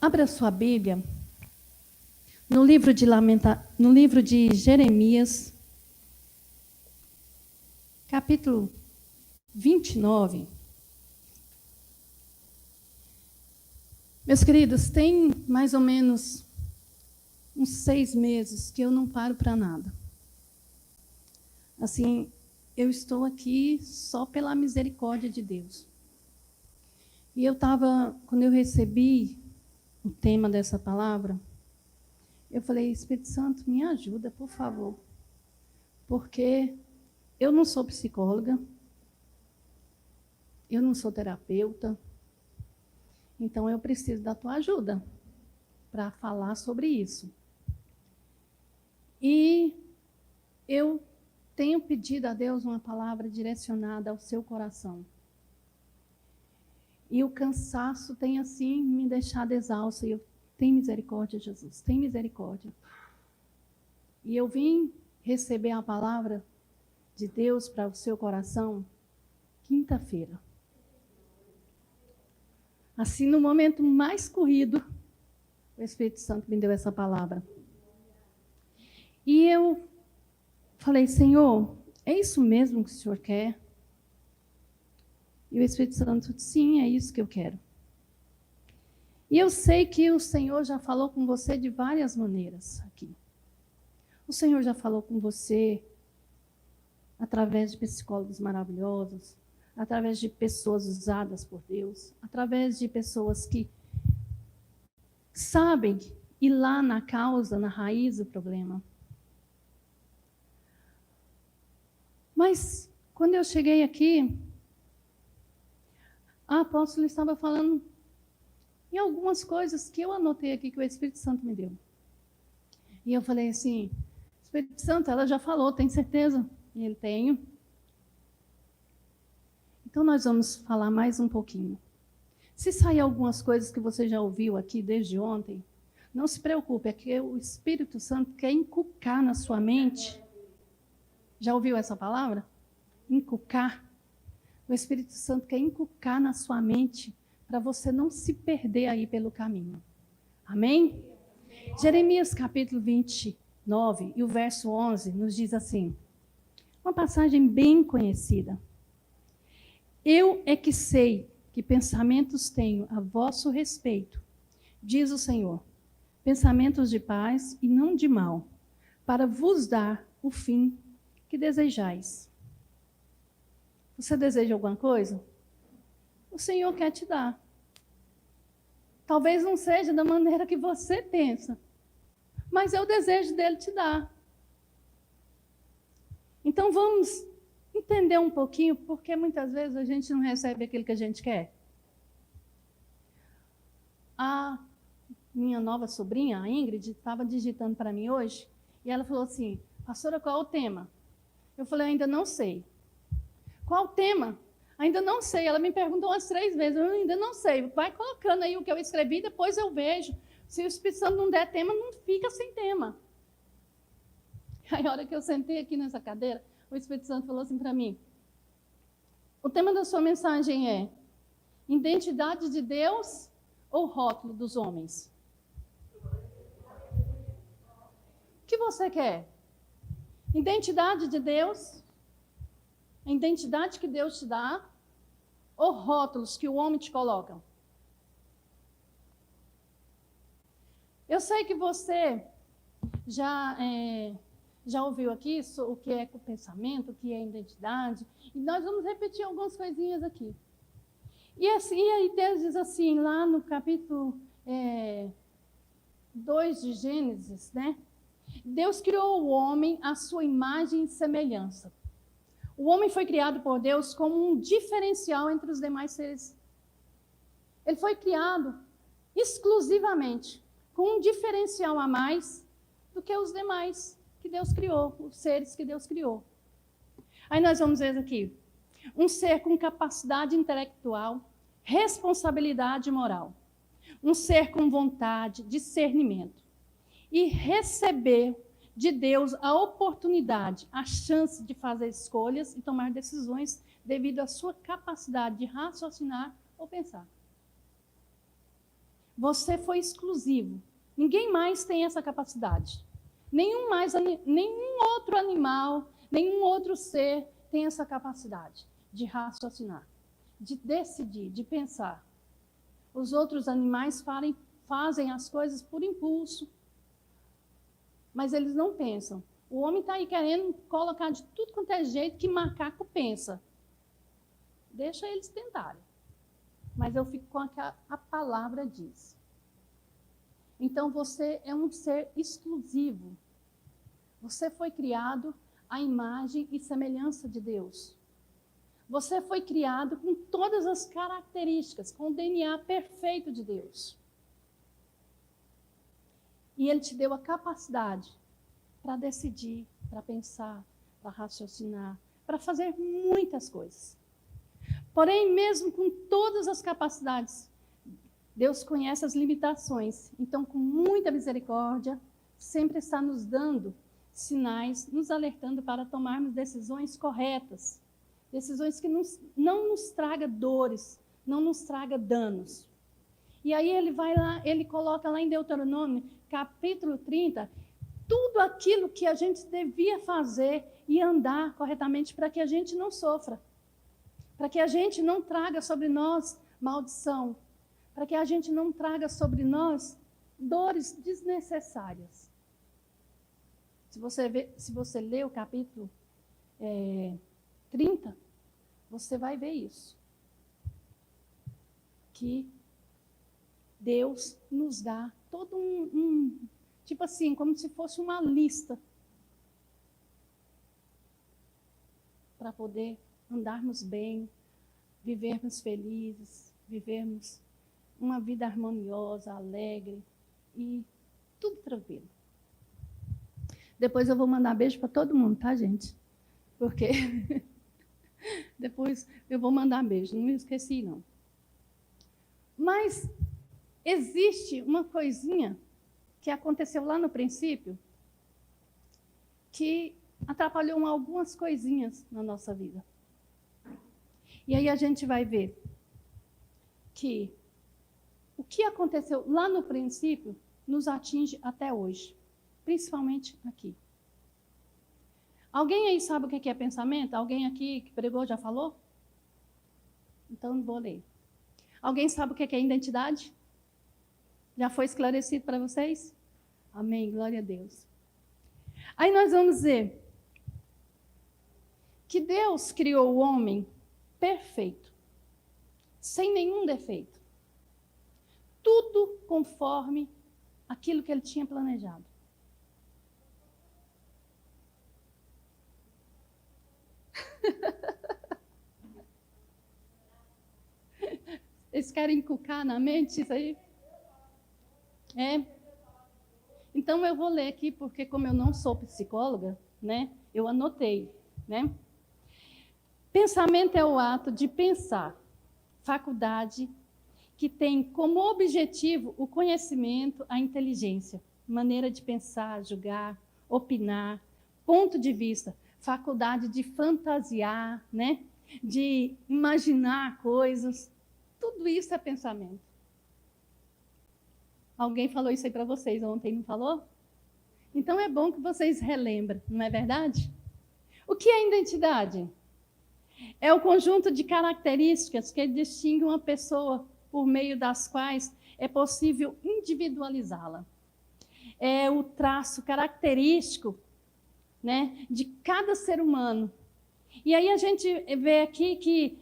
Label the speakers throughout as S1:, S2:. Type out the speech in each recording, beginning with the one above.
S1: Abra sua Bíblia no livro de Jeremias, capítulo 29. Meus queridos, tem mais ou menos uns 6 meses que eu não paro para nada. Assim, eu estou aqui só pela misericórdia de Deus. E quando eu recebi o tema dessa palavra, eu falei, Espírito Santo, me ajuda, por favor. Porque eu não sou psicóloga, eu não sou terapeuta, então eu preciso da tua ajuda para falar sobre isso. E eu tenho pedido a Deus uma palavra direcionada ao seu coração. E o cansaço tem, assim, me deixado exausta. E eu tenho misericórdia, Jesus, tem misericórdia. E eu vim receber a palavra de Deus para o seu coração quinta-feira. Assim, no momento mais corrido, o Espírito Santo me deu essa palavra. E eu falei, Senhor, é isso mesmo que o Senhor quer? E o Espírito Santo disse, sim, é isso que eu quero. E eu sei que o Senhor já falou com você de várias maneiras aqui. O Senhor já falou com você através de psicólogos maravilhosos, através de pessoas usadas por Deus, através de pessoas que sabem ir lá na causa, na raiz do problema. Mas, quando eu cheguei aqui, a apóstola estava falando em algumas coisas que eu anotei aqui que o Espírito Santo me deu. E eu falei assim, Espírito Santo, ela já falou, tem certeza? E ele, tenho. Então nós vamos falar mais um pouquinho. Se sair algumas coisas que você já ouviu aqui desde ontem, não se preocupe, é que o Espírito Santo quer inculcar na sua mente. Já ouviu essa palavra? Inculcar. O Espírito Santo quer inculcar na sua mente para você não se perder aí pelo caminho. Amém? Jeremias capítulo 29 e o verso 11 nos diz assim, uma passagem bem conhecida. Eu é que sei que pensamentos tenho a vosso respeito, diz o Senhor, pensamentos de paz e não de mal, para vos dar o fim que desejais. Você deseja alguma coisa? O Senhor quer te dar. Talvez não seja da maneira que você pensa, mas é o desejo dele te dar. Então vamos entender um pouquinho, porque muitas vezes a gente não recebe aquilo que a gente quer. A minha nova sobrinha, a Ingrid, estava digitando para mim hoje, e ela falou assim, pastora, qual é o tema? Eu falei, ainda não sei. Qual o tema? Ainda não sei. Ela me perguntou umas 3 vezes. Eu ainda não sei. Vai colocando aí o que eu escrevi, depois eu vejo. Se o Espírito Santo não der tema, não fica sem tema. Aí, a hora que eu sentei aqui nessa cadeira, o Espírito Santo falou assim para mim, o tema da sua mensagem é identidade de Deus ou rótulo dos homens? O que você quer? Identidade de Deus? A identidade que Deus te dá, ou rótulos que o homem te coloca? Eu sei que você já ouviu aqui o que é o pensamento, o que é identidade, e nós vamos repetir algumas coisinhas aqui. E aí Deus diz assim, lá no capítulo 2 de Gênesis, né? Deus criou o homem à sua imagem e semelhança. O homem foi criado por Deus como um diferencial entre os demais seres. Ele foi criado exclusivamente com um diferencial a mais do que os demais que Deus criou, os seres que Deus criou. Aí nós vamos ver aqui, um ser com capacidade intelectual, responsabilidade moral, um ser com vontade, discernimento, e receber de Deus a oportunidade, a chance de fazer escolhas e tomar decisões devido à sua capacidade de raciocinar ou pensar. Você foi exclusivo. Ninguém mais tem essa capacidade. Nenhum outro animal, nenhum outro ser tem essa capacidade de raciocinar, de decidir, de pensar. Os outros animais fazem as coisas por impulso, mas eles não pensam. O homem está aí querendo colocar de tudo quanto é jeito que macaco pensa. Deixa eles tentarem. Mas eu fico com a palavra diz. Então você é um ser exclusivo. Você foi criado à imagem e semelhança de Deus. Você foi criado com todas as características, com o DNA perfeito de Deus. E Ele te deu a capacidade para decidir, para pensar, para raciocinar, para fazer muitas coisas. Porém, mesmo com todas as capacidades, Deus conhece as limitações. Então, com muita misericórdia, sempre está nos dando sinais, nos alertando para tomarmos decisões corretas. Decisões que não nos tragam dores, não nos tragam danos. E aí ele vai lá, ele coloca lá em Deuteronômio, capítulo 30, tudo aquilo que a gente devia fazer e andar corretamente para que a gente não sofra. Para que a gente não traga sobre nós maldição. Para que a gente não traga sobre nós dores desnecessárias. Se você ler o capítulo 30, você vai ver isso. Que Deus nos dá todo tipo assim, como se fosse uma lista para poder andarmos bem, vivermos felizes, vivermos uma vida harmoniosa, alegre e tudo tranquilo. Depois eu vou mandar beijo para todo mundo, tá, gente? Porque depois eu vou mandar beijo, não me esqueci, não. Mas existe uma coisinha que aconteceu lá no princípio que atrapalhou algumas coisinhas na nossa vida. E aí a gente vai ver que o que aconteceu lá no princípio nos atinge até hoje, principalmente aqui. Alguém aí sabe o que é pensamento? Alguém aqui que pregou já falou? Então não vou ler. Alguém sabe o que é identidade? Já foi esclarecido para vocês? Amém, glória a Deus. Aí nós vamos ver que Deus criou o homem perfeito, sem nenhum defeito. Tudo conforme aquilo que ele tinha planejado. Eles querem encucar na mente isso aí? Então eu vou ler aqui, porque como eu não sou psicóloga, né, eu anotei, né? Pensamento é o ato de pensar, faculdade que tem como objetivo o conhecimento, a inteligência, maneira de pensar, julgar, opinar, ponto de vista, faculdade de fantasiar, né? De imaginar coisas. Tudo isso é pensamento. Alguém falou isso aí para vocês ontem, não falou? Então é bom que vocês relembrem, não é verdade? O que é identidade? É o conjunto de características que distingue uma pessoa por meio das quais é possível individualizá-la. É o traço característico, né, de cada ser humano. E aí a gente vê aqui que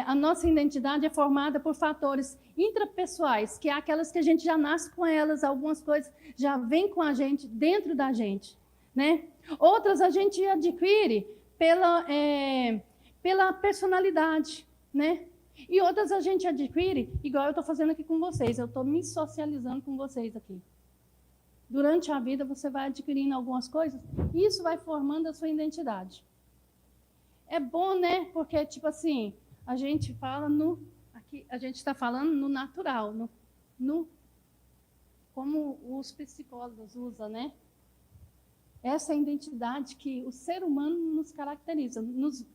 S1: a nossa identidade é formada por fatores intrapessoais, que é aquelas que a gente já nasce com elas, algumas coisas já vêm com a gente, dentro da gente, né? Outras a gente adquire pela personalidade, né? E outras a gente adquire, igual eu estou fazendo aqui com vocês, eu estou me socializando com vocês aqui. Durante a vida você vai adquirindo algumas coisas e isso vai formando a sua identidade. É bom, né? Porque, tipo assim, a gente fala aqui, a gente está falando no natural, como os psicólogos usam, né? Essa é a identidade que o ser humano nos caracteriza, nos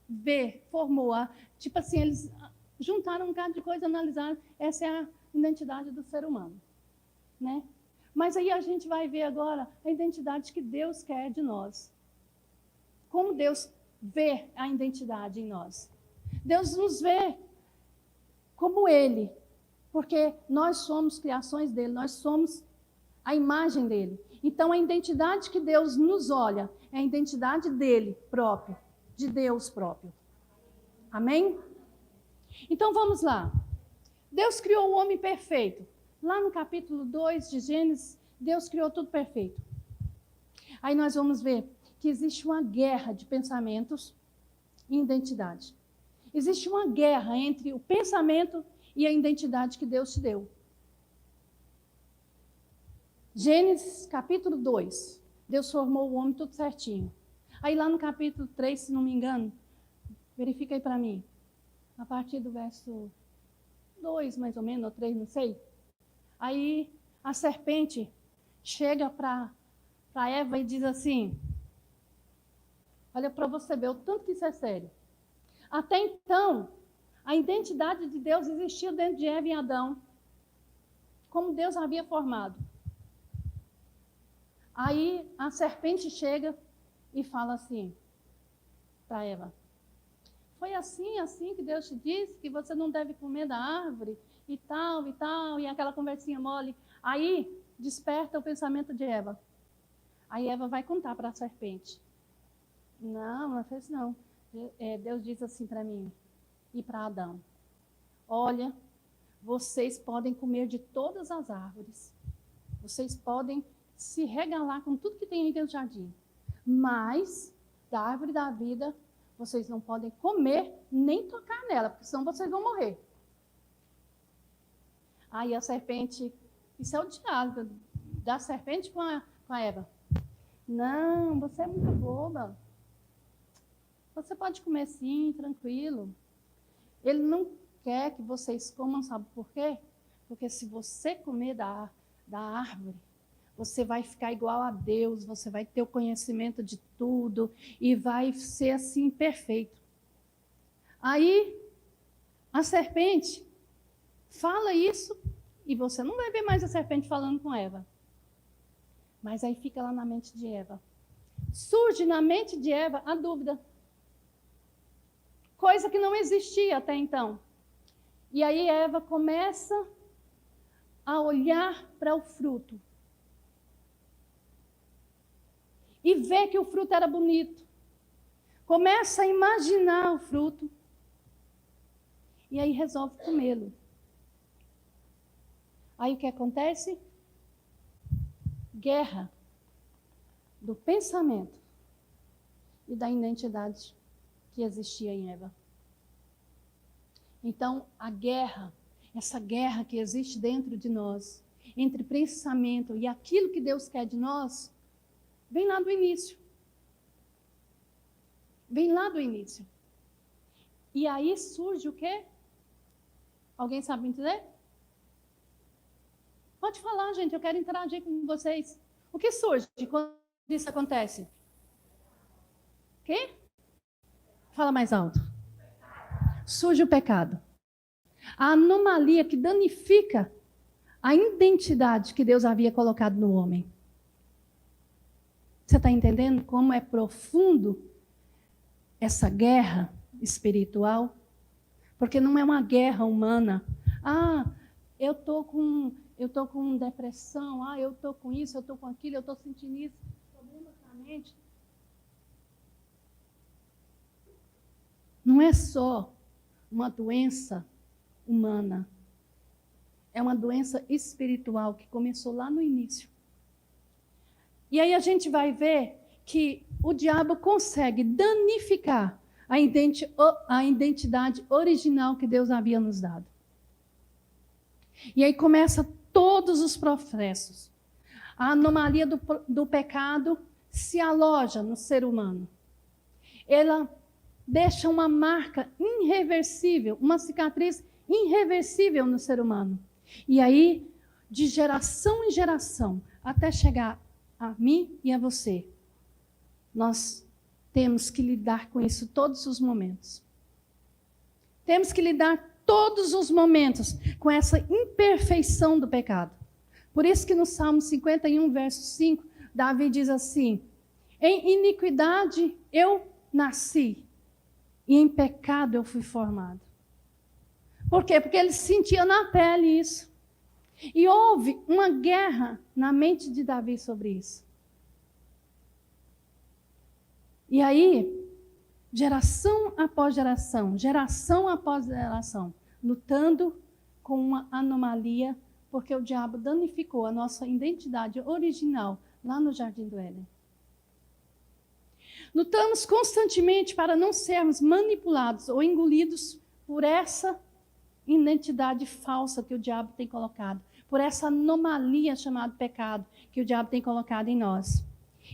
S1: vê, formou. Tipo assim, eles juntaram um bocado de coisa, analisaram, essa é identidade do ser humano, né? Mas aí a gente vai ver agora a identidade que Deus quer de nós. Como Deus vê a identidade em nós. Deus nos vê como Ele, porque nós somos criações dele, nós somos a imagem dele. Então, a identidade que Deus nos olha é a identidade dele próprio, de Deus próprio. Amém? Então, vamos lá. Deus criou o homem perfeito. Lá no capítulo 2 de Gênesis, Deus criou tudo perfeito. Aí nós vamos ver que existe uma guerra de pensamentos e identidade. Existe uma guerra entre o pensamento e a identidade que Deus te deu. Gênesis capítulo 2, Deus formou o homem tudo certinho. Aí lá no capítulo 3, se não me engano, verifica aí para mim, a partir do verso 2, mais ou menos, ou 3, não sei. Aí a serpente chega para Eva e diz assim, olha para você ver o tanto que isso é sério. Até então, a identidade de Deus existia dentro de Eva e Adão, como Deus havia formado. Aí a serpente chega e fala assim para Eva, foi assim que Deus te disse que você não deve comer da árvore e tal, e aquela conversinha mole. Aí desperta o pensamento de Eva. Aí Eva vai contar para a serpente. Não, ela fez não. Deus diz assim para mim e para Adão, olha, vocês podem comer de todas as árvores, vocês podem se regalar com tudo que tem aí dentro do jardim, mas da árvore da vida, vocês não podem comer nem tocar nela, porque senão vocês vão morrer. Aí a serpente, isso é o diálogo da serpente com a Eva. Não, você é muito boba. Você pode comer sim, tranquilo. Ele não quer que vocês comam, sabe por quê? Porque se você comer da árvore, você vai ficar igual a Deus, você vai ter o conhecimento de tudo e vai ser assim perfeito. Aí a serpente fala isso e você não vai ver mais a serpente falando com Eva. Mas aí fica lá na mente de Eva. Surge na mente de Eva a dúvida. Coisa que não existia até então. E aí Eva começa a olhar para o fruto. E vê que o fruto era bonito. Começa a imaginar o fruto. E aí resolve comê-lo. Aí o que acontece? Guerra do pensamento e da identidade que existia em Eva. Então, a guerra, essa guerra que existe dentro de nós, entre pensamento e aquilo que Deus quer de nós, vem lá do início. Vem lá do início. E aí surge o quê? Alguém sabe me dizer? Pode falar, gente, eu quero interagir com vocês. O que surge quando isso acontece? O quê? Fala mais alto. Surge o pecado. A anomalia que danifica a identidade que Deus havia colocado no homem. Você está entendendo como é profundo essa guerra espiritual? Porque não é uma guerra humana. Ah, eu estou com depressão, eu estou com isso, eu estou com aquilo, eu estou sentindo isso. Problemas na mente. Não é só uma doença humana. É uma doença espiritual que começou lá no início. E aí a gente vai ver que o diabo consegue danificar a identidade original que Deus havia nos dado. E aí começa todos os processos. A anomalia do pecado se aloja no ser humano. Ela deixa uma marca irreversível, uma cicatriz irreversível no ser humano. E aí, de geração em geração, até chegar a mim e a você, nós temos que lidar com isso todos os momentos. Temos que lidar todos os momentos com essa imperfeição do pecado. Por isso que no Salmo 51, verso 5, Davi diz assim: em iniquidade eu nasci, e em pecado eu fui formado. Por quê? Porque ele sentia na pele isso. E houve uma guerra na mente de Davi sobre isso. E aí, geração após geração, lutando com uma anomalia, porque o diabo danificou a nossa identidade original lá no Jardim do Éden. Lutamos constantemente para não sermos manipulados ou engolidos por essa identidade falsa que o diabo tem colocado, por essa anomalia chamada pecado que o diabo tem colocado em nós.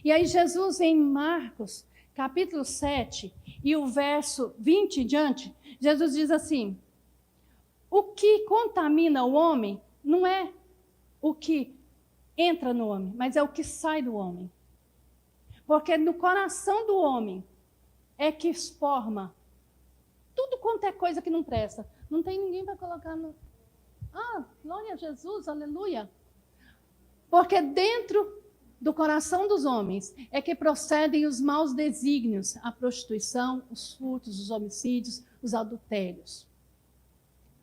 S1: E aí Jesus, em Marcos, capítulo 7, e o verso 20 em diante, Jesus diz assim: o que contamina o homem não é o que entra no homem, mas é o que sai do homem. Porque no coração do homem é que forma tudo quanto é coisa que não presta. Não tem ninguém para colocar no... glória a Jesus, aleluia. Porque dentro do coração dos homens é que procedem os maus desígnios, a prostituição, os furtos, os homicídios, os adultérios.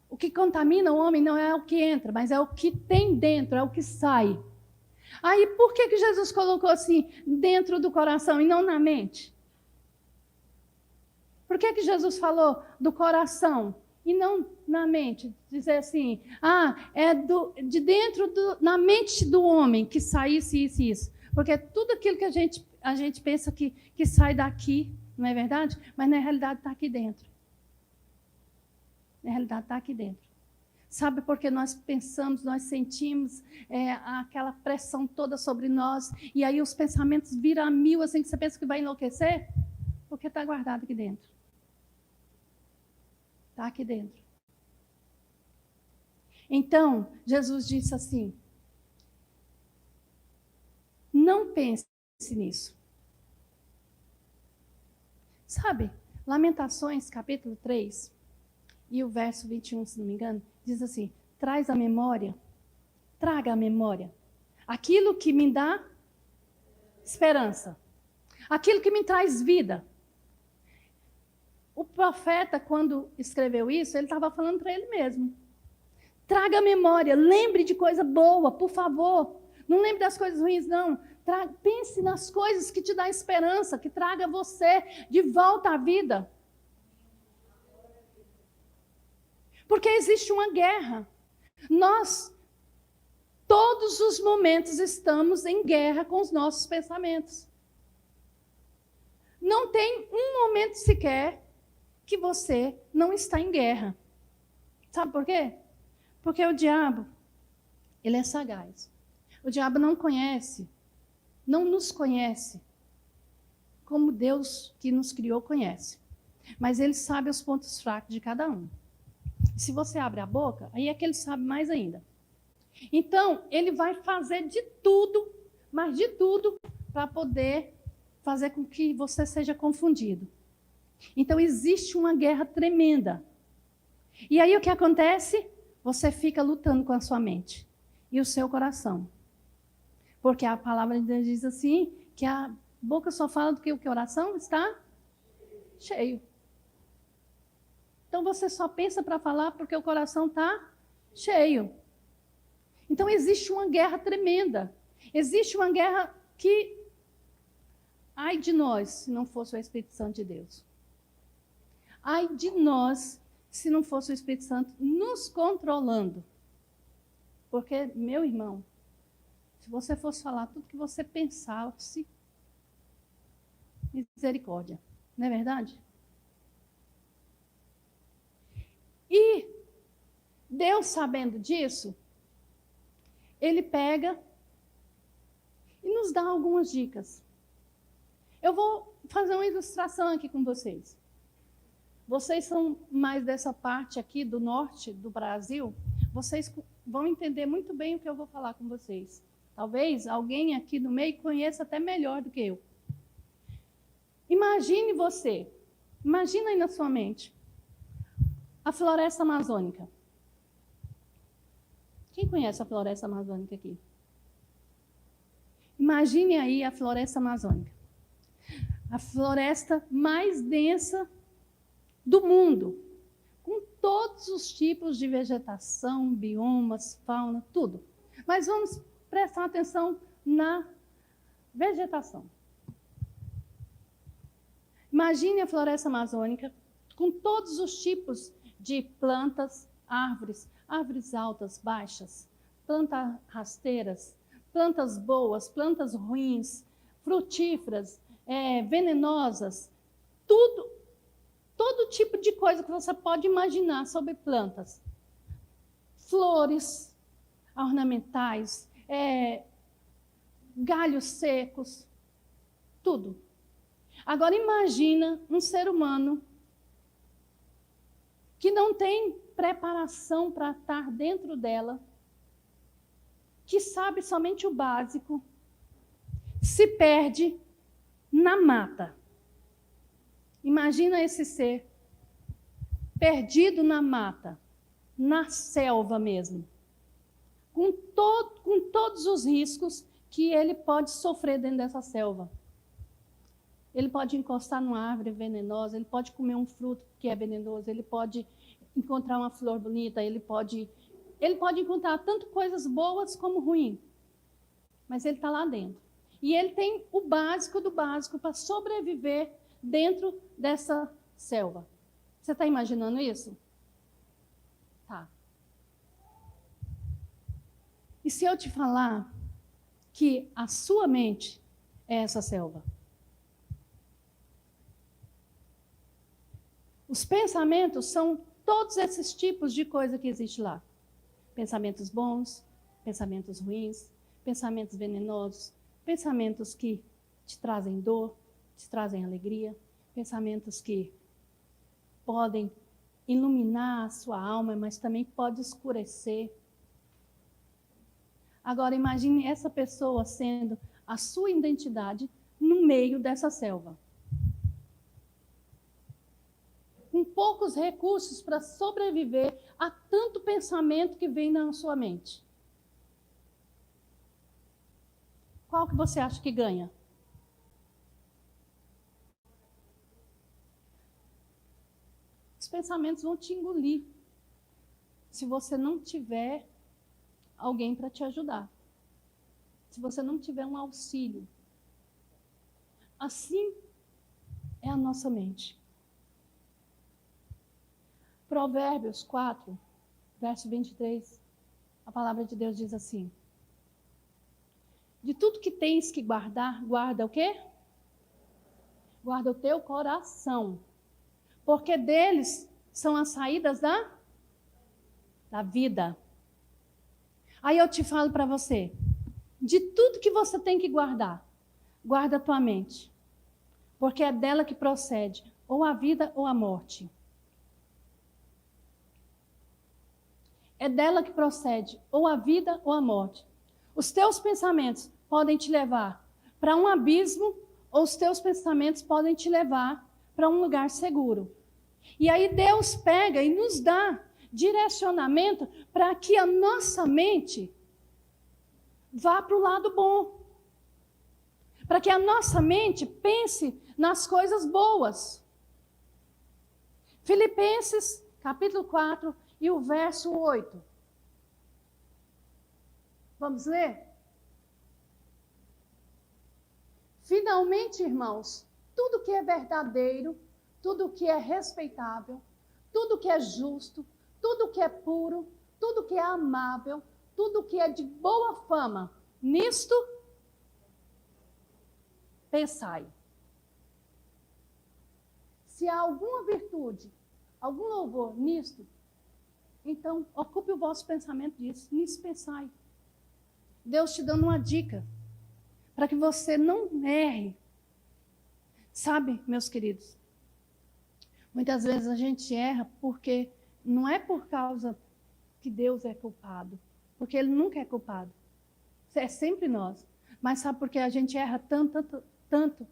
S1: O que contamina o homem não é o que entra, mas é o que tem dentro, é o que sai. Aí, por que Jesus colocou assim, dentro do coração e não na mente? Por que Jesus falou do coração e não na mente? Dizer assim, é de dentro, na mente do homem que saísse isso e isso. Porque tudo aquilo que a gente pensa que sai daqui, não é verdade? Mas na realidade está aqui dentro. Na realidade está aqui dentro. Sabe por que nós pensamos, nós sentimos aquela pressão toda sobre nós, e aí os pensamentos viram a mil, assim, que você pensa que vai enlouquecer? Porque está guardado aqui dentro. Está aqui dentro. Então, Jesus disse assim: não pense nisso. Sabe, Lamentações, capítulo 3, e o verso 21, se não me engano, diz assim: traga à memória aquilo que me dá esperança, aquilo que me traz vida. O profeta, quando escreveu isso, ele estava falando para ele mesmo. Traga à memória, lembre de coisa boa, por favor. Não lembre das coisas ruins, não. Pense nas coisas que te dão esperança, que traga você de volta à vida. Porque existe uma guerra. Nós, todos os momentos, estamos em guerra com os nossos pensamentos. Não tem um momento sequer que você não está em guerra. Sabe por quê? Porque o diabo, ele é sagaz. O diabo não nos conhece como Deus que nos criou conhece. Mas ele sabe os pontos fracos de cada um. Se você abre a boca, aí é que ele sabe mais ainda. Então, ele vai fazer de tudo, mas de tudo, para poder fazer com que você seja confundido. Então, existe uma guerra tremenda. E aí, o que acontece? Você fica lutando com a sua mente e o seu coração. Porque a palavra de Deus diz assim, que a boca só fala do que o coração está cheio. Então, você só pensa para falar porque o coração está cheio. Então, existe uma guerra tremenda. Existe uma guerra que... ai de nós, se não fosse o Espírito Santo de Deus. Ai de nós, se não fosse o Espírito Santo nos controlando. Porque, meu irmão, se você fosse falar tudo que você pensasse, misericórdia. Não é verdade? E Deus, sabendo disso, ele pega e nos dá algumas dicas. Eu vou fazer uma ilustração aqui com vocês. Vocês são mais dessa parte aqui do norte do Brasil, vocês vão entender muito bem o que eu vou falar com vocês. Talvez alguém aqui no meio conheça até melhor do que eu. Imagine aí na sua mente, A floresta amazônica. Quem conhece a floresta amazônica aqui? Imagine aí a floresta amazônica. A floresta mais densa do mundo, com todos os tipos de vegetação, biomas, fauna, tudo. Mas vamos prestar atenção na vegetação. Imagine a floresta amazônica com todos os tipos de plantas, árvores, árvores altas, baixas, plantas rasteiras, plantas boas, plantas ruins, frutíferas, venenosas, todo tipo de coisa que você pode imaginar sobre plantas. Flores ornamentais, galhos secos, tudo. Agora imagina um ser humano que não tem preparação para estar dentro dela, que sabe somente o básico, se perde na mata. Imagina esse ser perdido na mata, na selva mesmo, com todos os riscos que ele pode sofrer dentro dessa selva. Ele pode encostar numa árvore venenosa, ele pode comer um fruto que é venenoso, ele pode encontrar uma flor bonita, ele pode encontrar tanto coisas boas como ruins. Mas ele está lá dentro. E ele tem o básico do básico para sobreviver dentro dessa selva. Você está imaginando isso? Tá. E se eu te falar que a sua mente é essa selva? Os pensamentos são todos esses tipos de coisa que existe lá. Pensamentos bons, pensamentos ruins, pensamentos venenosos, pensamentos que te trazem dor, te trazem alegria, pensamentos que podem iluminar a sua alma, mas também pode escurecer. Agora imagine essa pessoa sendo a sua identidade no meio dessa selva. Com poucos recursos para sobreviver a tanto pensamento que vem na sua mente. Qual que você acha que ganha? Os pensamentos vão te engolir se você não tiver alguém para te ajudar. Se você não tiver um auxílio. Assim é a nossa mente. Provérbios 4, verso 23, a palavra de Deus diz assim: de tudo que tens que guardar, guarda o quê? Guarda o teu coração, porque deles são as saídas da vida. Aí eu te falo para você, de tudo que você tem que guardar, guarda a tua mente, porque é dela que procede ou a vida ou a morte. É dela que procede ou a vida ou a morte. Os teus pensamentos podem te levar para um abismo ou os teus pensamentos podem te levar para um lugar seguro. E aí Deus pega e nos dá direcionamento para que a nossa mente vá para o lado bom. Para que a nossa mente pense nas coisas boas. Filipenses, capítulo 4, e o verso 8. Vamos ler? Finalmente, irmãos, tudo que é verdadeiro, tudo que é respeitável, tudo que é justo, tudo que é puro, tudo que é amável, tudo que é de boa fama, nisto pensai. Se há alguma virtude, algum louvor nisto, então ocupe o vosso pensamento nisso pensai. Deus te dando uma dica, para que você não erre. Sabe, meus queridos, muitas vezes a gente erra porque não é por causa que Deus é culpado, porque Ele nunca é culpado. É sempre nós. Mas sabe por que a gente erra tanto?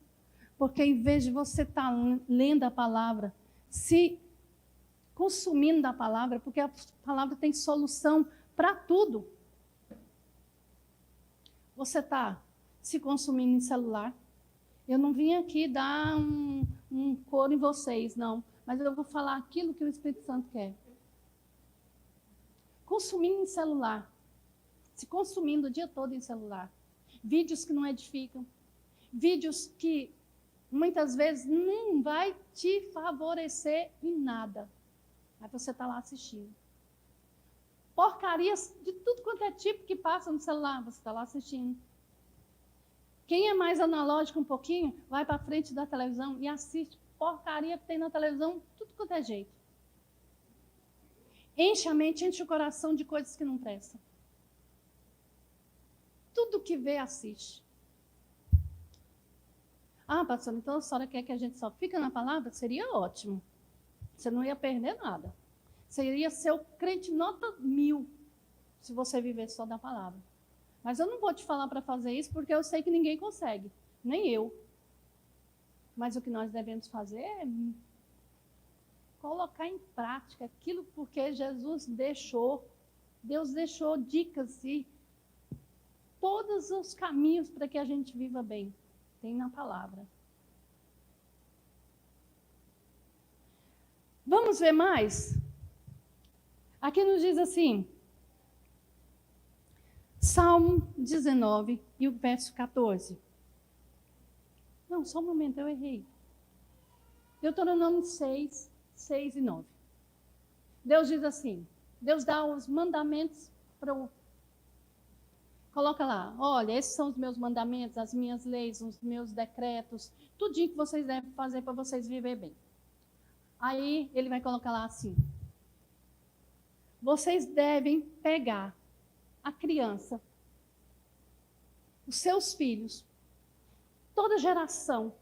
S1: Porque em vez de você estar lendo a palavra, se consumindo da palavra, porque a palavra tem solução para tudo. Você está se consumindo em celular? Eu não vim aqui dar um coro em vocês, não. Mas eu vou falar aquilo que o Espírito Santo quer. Consumindo em celular. Se consumindo o dia todo em celular. Vídeos que não edificam. Vídeos que muitas vezes não vai te favorecer em nada. Mas você está lá assistindo. Porcarias de tudo quanto é tipo que passa no celular, você está lá assistindo. Quem é mais analógico um pouquinho, vai para frente da televisão e assiste porcaria que tem na televisão, tudo quanto é jeito. Enche a mente, enche o coração de coisas que não prestam. Tudo que vê, assiste. Ah, pastor, então a senhora quer que a gente só fique na palavra? Seria ótimo. Você não ia perder nada. Você iria ser o crente nota 1000, se você vivesse só da palavra. Mas eu não vou te falar para fazer isso, porque eu sei que ninguém consegue, nem eu. Mas o que nós devemos fazer é colocar em prática aquilo porque Jesus deixou, Deus deixou dicas e todos os caminhos para que a gente viva bem. Tem na palavra. Vamos ver mais? Aqui nos diz assim, Salmo 19 e o verso 14. Não, só um momento, eu errei. Deuteronômio 6, 6 e 9. Deus diz assim, Deus dá os mandamentos para o... Coloca lá, olha, esses são os meus mandamentos, as minhas leis, os meus decretos, tudinho que vocês devem fazer para vocês viverem bem. Aí ele vai colocar lá assim, vocês devem pegar a criança, os seus filhos, toda geração.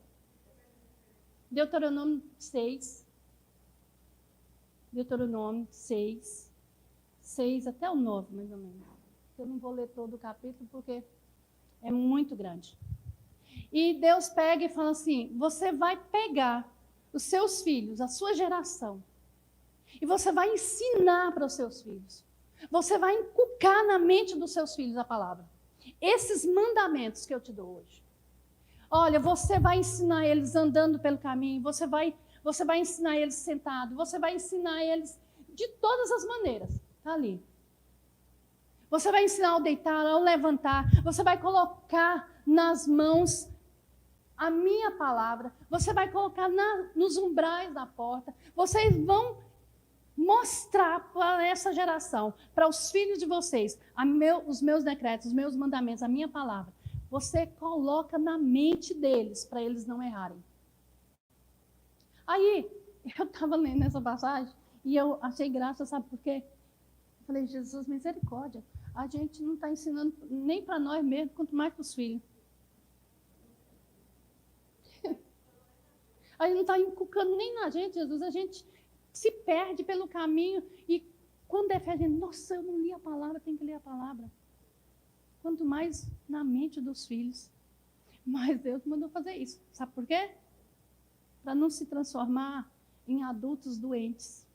S1: Deuteronômio 6, 6 até o 9, mais ou menos. Eu não vou ler todo o capítulo porque é muito grande. E Deus pega e fala assim, você vai pegar os seus filhos, a sua geração, e você vai ensinar para os seus filhos. Você vai inculcar na mente dos seus filhos a palavra. Esses mandamentos que eu te dou hoje. Olha, você vai ensinar eles andando pelo caminho, você vai ensinar eles sentado, você vai ensinar eles de todas as maneiras. Está ali. Você vai ensinar ao deitar, ao levantar, você vai colocar nas mãos a minha palavra, você vai colocar nos umbrais da porta, vocês vão mostrar para essa geração, para os filhos de vocês, os meus decretos, os meus mandamentos, a minha palavra. Você coloca na mente deles, para eles não errarem. Aí, eu estava lendo essa passagem e eu achei graça, sabe por quê? Eu falei, Jesus, misericórdia, a gente não está ensinando nem para nós mesmos, quanto mais para os filhos. A gente não está inculcando nem na gente, Jesus, a gente se perde pelo caminho e quando é fé, a gente, nossa, eu não li a palavra, tem que ler a palavra. Quanto mais na mente dos filhos. Mas Deus mandou fazer isso. Sabe por quê? Para não se transformar em adultos doentes.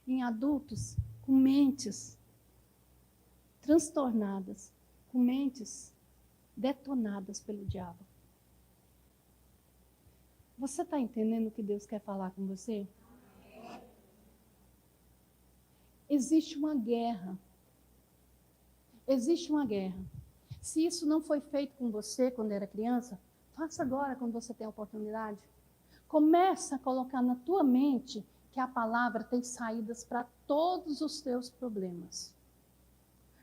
S1: Em adultos com mentes transtornadas, com mentes detonadas pelo diabo. Você está entendendo o que Deus quer falar com você? Existe uma guerra. Existe uma guerra. Se isso não foi feito com você quando era criança, faça agora quando você tem a oportunidade. Começa a colocar na tua mente que a palavra tem saídas para todos os teus problemas.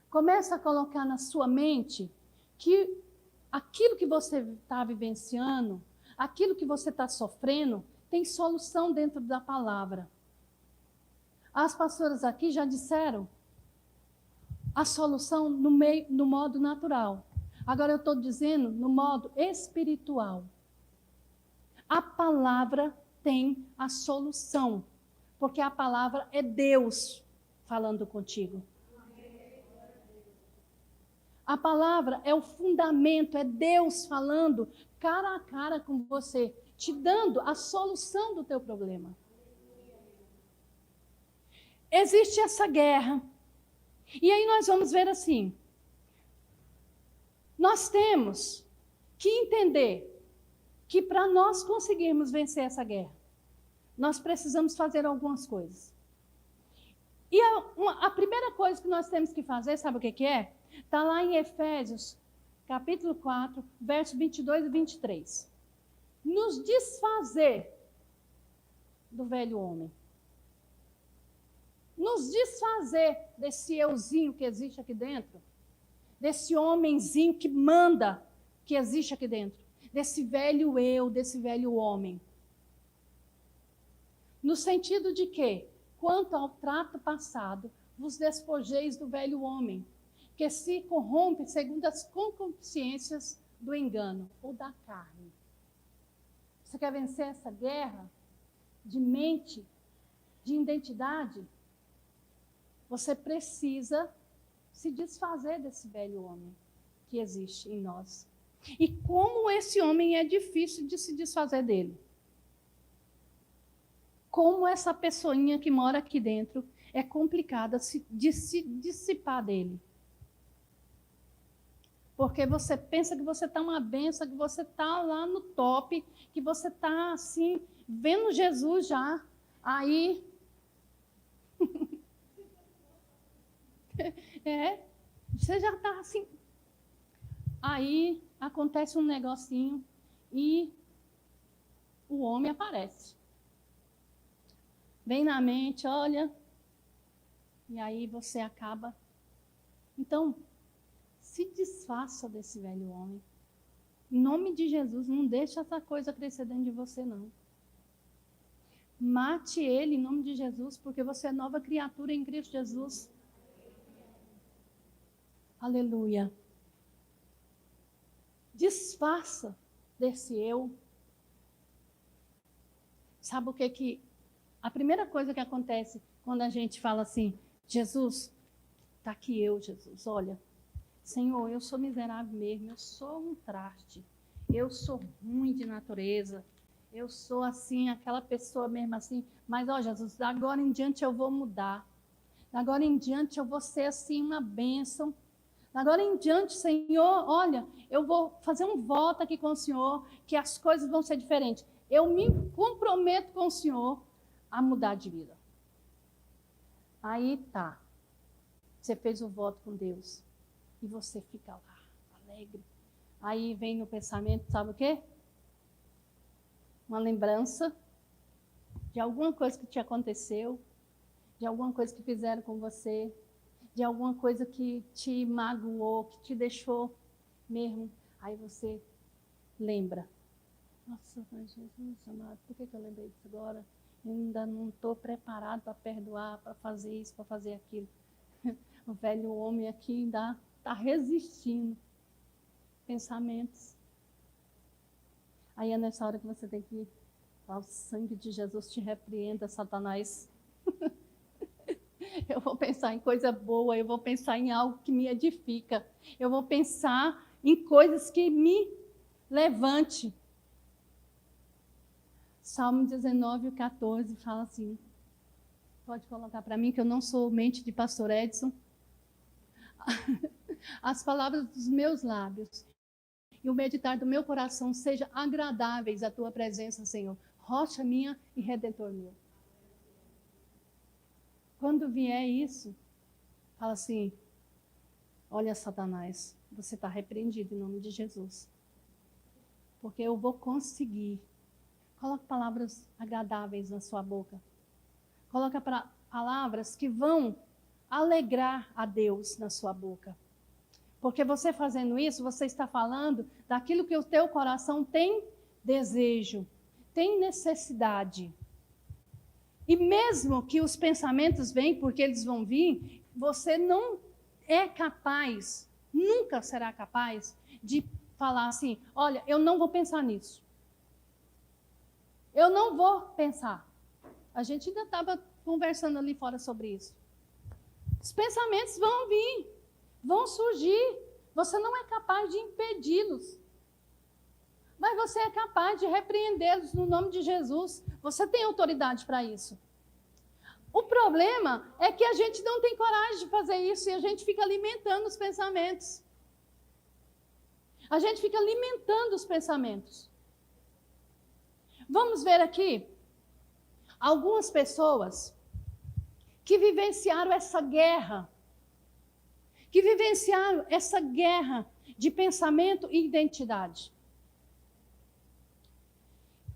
S1: Começa a colocar na sua mente que aquilo que você está vivenciando, aquilo que você está sofrendo, tem solução dentro da palavra. As pastoras aqui já disseram a solução no modo natural. Agora eu estou dizendo no modo espiritual. A palavra tem a solução, porque a palavra é Deus falando contigo. A palavra é o fundamento, é Deus falando cara a cara com você, te dando a solução do teu problema. existe essa guerra. E aí nós vamos ver assim, nós temos que entender que para nós conseguirmos vencer essa guerra, nós precisamos fazer algumas coisas. E a primeira coisa que nós temos que fazer, sabe o que é? Está lá em Efésios, capítulo 4, versos 22 e 23. Nos desfazer do velho homem. Nos desfazer desse euzinho que existe aqui dentro, desse homenzinho que manda, que existe aqui dentro, desse velho eu, desse velho homem. No sentido de que, quanto ao trato passado, vos despojeis do velho homem, que se corrompe segundo as concupiscências do engano ou da carne. Você quer vencer essa guerra de mente, de identidade? Você precisa se desfazer desse velho homem que existe em nós. E como esse homem é difícil de se desfazer dele. Como essa pessoinha que mora aqui dentro é complicada de se dissipar dele. Porque você pensa que você está uma benção, que você está lá no top, que você está assim, vendo Jesus já. Aí. Você já está assim. Aí acontece um negocinho e o homem aparece. Vem na mente, olha, e aí você acaba. Então, se desfaça desse velho homem. Em nome de Jesus, não deixe essa coisa crescer dentro de você, não. Mate ele em nome de Jesus, porque você é nova criatura em Cristo Jesus. Aleluia. Desfaça desse eu. Sabe o que a primeira coisa que acontece quando a gente fala assim, Jesus, está aqui eu, Jesus, olha, Senhor, eu sou miserável mesmo, eu sou um traste, eu sou ruim de natureza, eu sou assim, aquela pessoa mesmo assim, mas ó Jesus, da agora em diante eu vou mudar, da agora em diante eu vou ser assim uma bênção, da agora em diante, Senhor, olha, eu vou fazer um voto aqui com o Senhor, que as coisas vão ser diferentes, eu me comprometo com o Senhor a mudar de vida. Aí tá, você fez o voto com Deus, e você fica lá, alegre. Aí vem no pensamento, sabe o quê? Uma lembrança de alguma coisa que te aconteceu, de alguma coisa que fizeram com você, de alguma coisa que te magoou, que te deixou mesmo. Aí você lembra. Nossa, mas Jesus amado, por que eu lembrei disso agora? Eu ainda não estou preparado para perdoar, para fazer isso, para fazer aquilo. O velho homem aqui ainda está resistindo. Pensamentos. Aí é nessa hora que você tem que o sangue de Jesus te repreenda, Satanás. Eu vou pensar em coisa boa, eu vou pensar em algo que me edifica. Eu vou pensar em coisas que me levante. Salmo 19, 14 fala assim. Pode colocar para mim que eu não sou mente de pastor Edson. As palavras dos meus lábios e o meditar do meu coração sejam agradáveis à tua presença, Senhor. Rocha minha e redentor meu. Quando vier isso, fala assim, olha Satanás, você está repreendido em nome de Jesus. Porque eu vou conseguir. Coloque palavras agradáveis na sua boca. Coloque palavras que vão alegrar a Deus na sua boca. Porque você fazendo isso, você está falando daquilo que o teu coração tem desejo, tem necessidade. E mesmo que os pensamentos venham, porque eles vão vir, você não é capaz, nunca será capaz de falar assim, olha, eu não vou pensar nisso. Eu não vou pensar. A gente ainda estava conversando ali fora sobre isso. Os pensamentos vão vir, vão surgir. Você não é capaz de impedi-los. Mas você é capaz de repreendê-los no nome de Jesus. Você tem autoridade para isso. O problema é que a gente não tem coragem de fazer isso e a gente fica alimentando os pensamentos. A gente fica alimentando os pensamentos. Vamos ver aqui algumas pessoas que vivenciaram essa guerra. Que vivenciaram essa guerra de pensamento e identidade.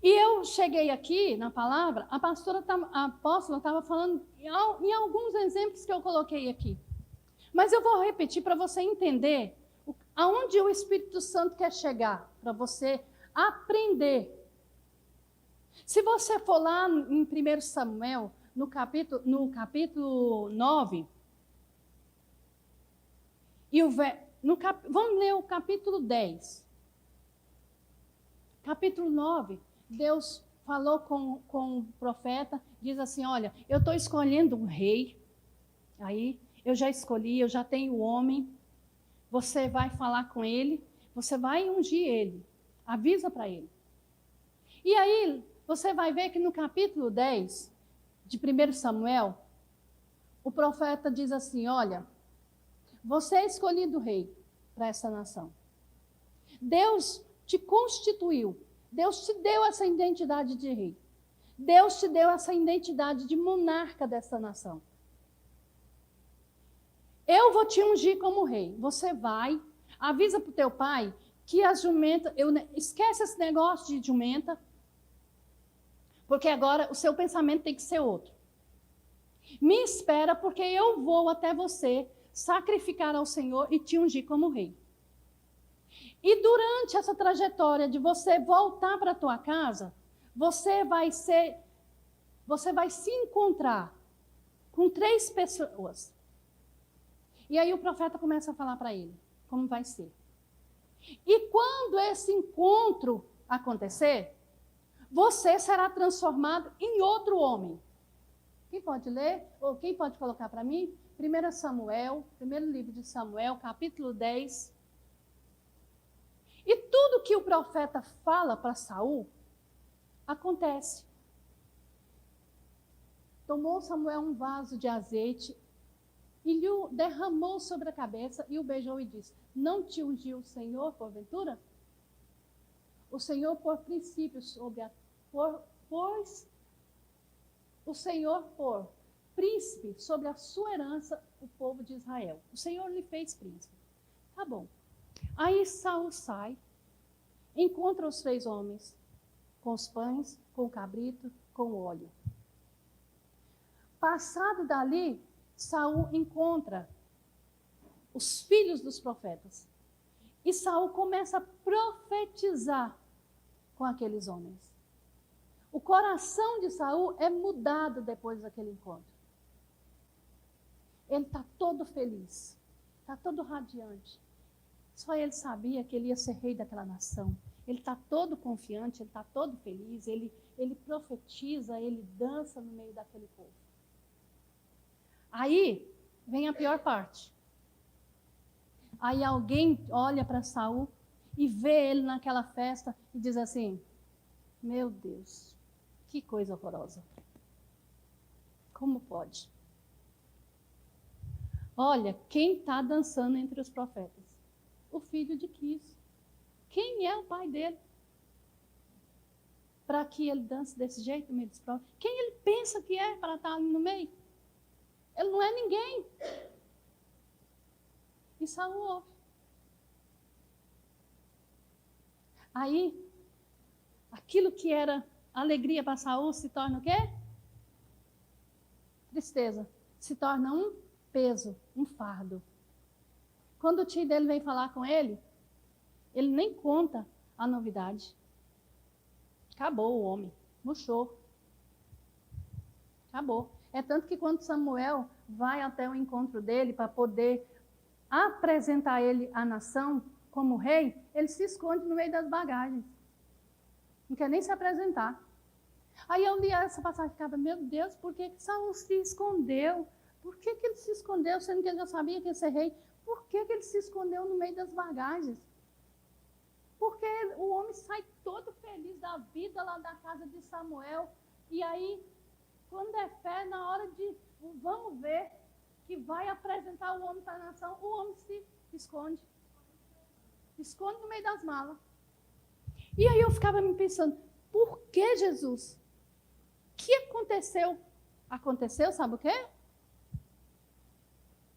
S1: E eu cheguei aqui na palavra, a apóstola estava falando em alguns exemplos que eu coloquei aqui. Mas eu vou repetir para você entender aonde o Espírito Santo quer chegar, para você aprender. Se você for lá em 1 Samuel, no capítulo 9, vamos ler o capítulo 10. Capítulo 9. Deus falou com o profeta, diz assim, olha, eu estou escolhendo um rei, aí eu já escolhi, eu já tenho o homem, você vai falar com ele, você vai ungir ele, avisa para ele. E aí você vai ver que no capítulo 10 de 1 Samuel, o profeta diz assim, olha, você é escolhido rei para essa nação. Deus te constituiu. Deus te deu essa identidade de rei. Deus te deu essa identidade de monarca dessa nação. Eu vou te ungir como rei. Você vai, avisa para o teu pai que as jumentas... esquece esse negócio de jumenta, porque agora o seu pensamento tem que ser outro. Me espera, porque eu vou até você sacrificar ao Senhor e te ungir como rei. E durante essa trajetória de você voltar para a tua casa, você vai se encontrar com 3 pessoas. E aí o profeta começa a falar para ele como vai ser. E quando esse encontro acontecer, você será transformado em outro homem. Quem pode ler? Ou quem pode colocar para mim? 1 Samuel, primeiro livro de Samuel, capítulo 10. E tudo que o profeta fala para Saul, acontece. Tomou Samuel um vaso de azeite e lhe o derramou sobre a cabeça e o beijou e disse, não te ungiu o Senhor, porventura? O Senhor por princípio o Senhor por príncipe sobre a sua herança, o povo de Israel. O Senhor lhe fez príncipe. Tá bom. Aí Saul sai, encontra os 3 homens, com os pães, com o cabrito, com o óleo. Passado dali, Saul encontra os filhos dos profetas. E Saul começa a profetizar com aqueles homens. O coração de Saul é mudado depois daquele encontro. Ele está todo feliz, está todo radiante. Só ele sabia que ele ia ser rei daquela nação. Ele está todo confiante, ele está todo feliz, ele profetiza, ele dança no meio daquele povo. Aí vem a pior parte. Aí alguém olha para Saul e vê ele naquela festa e diz assim, meu Deus, que coisa horrorosa. Como pode? Olha, quem está dançando entre os profetas? O filho de Quis. Quem é o pai dele? Para que ele dance desse jeito no meio dos profetas? Quem ele pensa que é para estar ali no meio? Ele não é ninguém. E Saul ouve. Aí, aquilo que era alegria para Saul se torna o quê? Tristeza. Se torna um peso, um fardo. Quando o tio dele vem falar com ele, ele nem conta a novidade. Acabou o homem, murchou. Acabou. É tanto que quando Samuel vai até o encontro dele para poder apresentar ele à nação como rei, ele se esconde no meio das bagagens. Não quer nem se apresentar. Aí eu li essa passagem e ficava, meu Deus, por que Saul se escondeu? Por que ele se escondeu, sendo que ele já sabia que ia ser rei? Por que ele se escondeu no meio das bagagens? Porque o homem sai todo feliz da vida lá da casa de Samuel. E aí, Quando é fé, na hora de vamos ver que vai apresentar o homem para a nação, o homem se esconde. Esconde no meio das malas. E aí eu ficava me pensando, por que Jesus? O que aconteceu? Aconteceu, sabe o quê?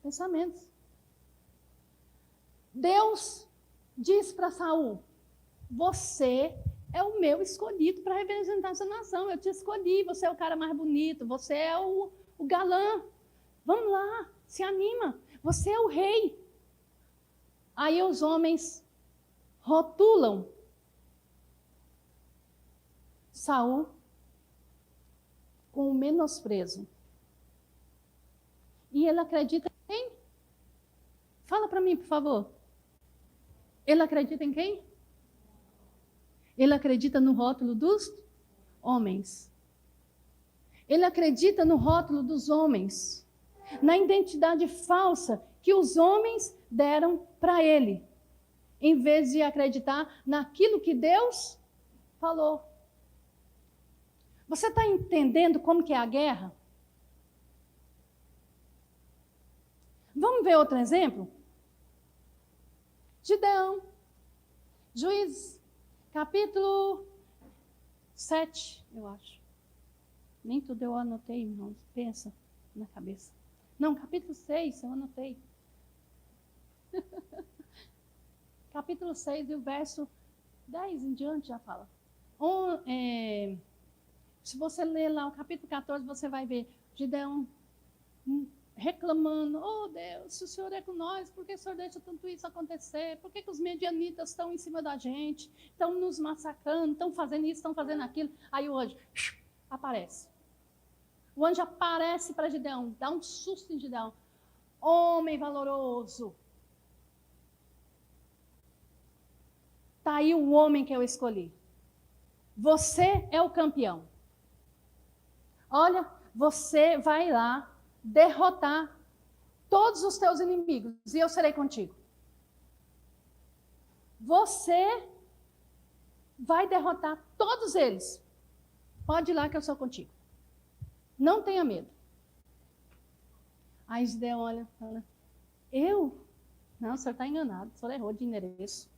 S1: Pensamentos. Deus diz para Saul, você é o meu escolhido para representar essa nação. Eu te escolhi, você é o cara mais bonito, você é o galã. Vamos lá, se anima. Você é o rei. Aí os homens rotulam Saul com o menosprezo. E ele acredita em quem? Fala para mim, por favor. Ele acredita em quem? Ele acredita no rótulo dos homens. Ele acredita no rótulo dos homens. Na identidade falsa que os homens deram para ele. Em vez de acreditar naquilo que Deus falou. Você está entendendo como que é a guerra? Vamos ver outro exemplo? Gideão. Juízes, capítulo 7, eu acho. Nem tudo eu anotei, irmãos. Pensa na cabeça. Não, capítulo 6, eu anotei. Capítulo 6 e o verso 10 em diante já fala. Se você ler lá o capítulo 14, você vai ver Gideão reclamando, oh Deus, se o Senhor é com nós, por que o Senhor deixa tanto isso acontecer? Por que os medianitas estão em cima da gente? Estão nos massacrando, estão fazendo isso, estão fazendo aquilo. Aí o anjo aparece. O anjo aparece para Gideão, dá um susto em Gideão. Homem valoroso. Está aí o homem que eu escolhi. Você é o campeão. Olha, você vai lá derrotar todos os teus inimigos e eu serei contigo. Você vai derrotar todos eles. Pode ir lá que eu sou contigo. Não tenha medo. Aí Gideão olha e fala, eu? Não, o senhor está enganado, o senhor errou de endereço.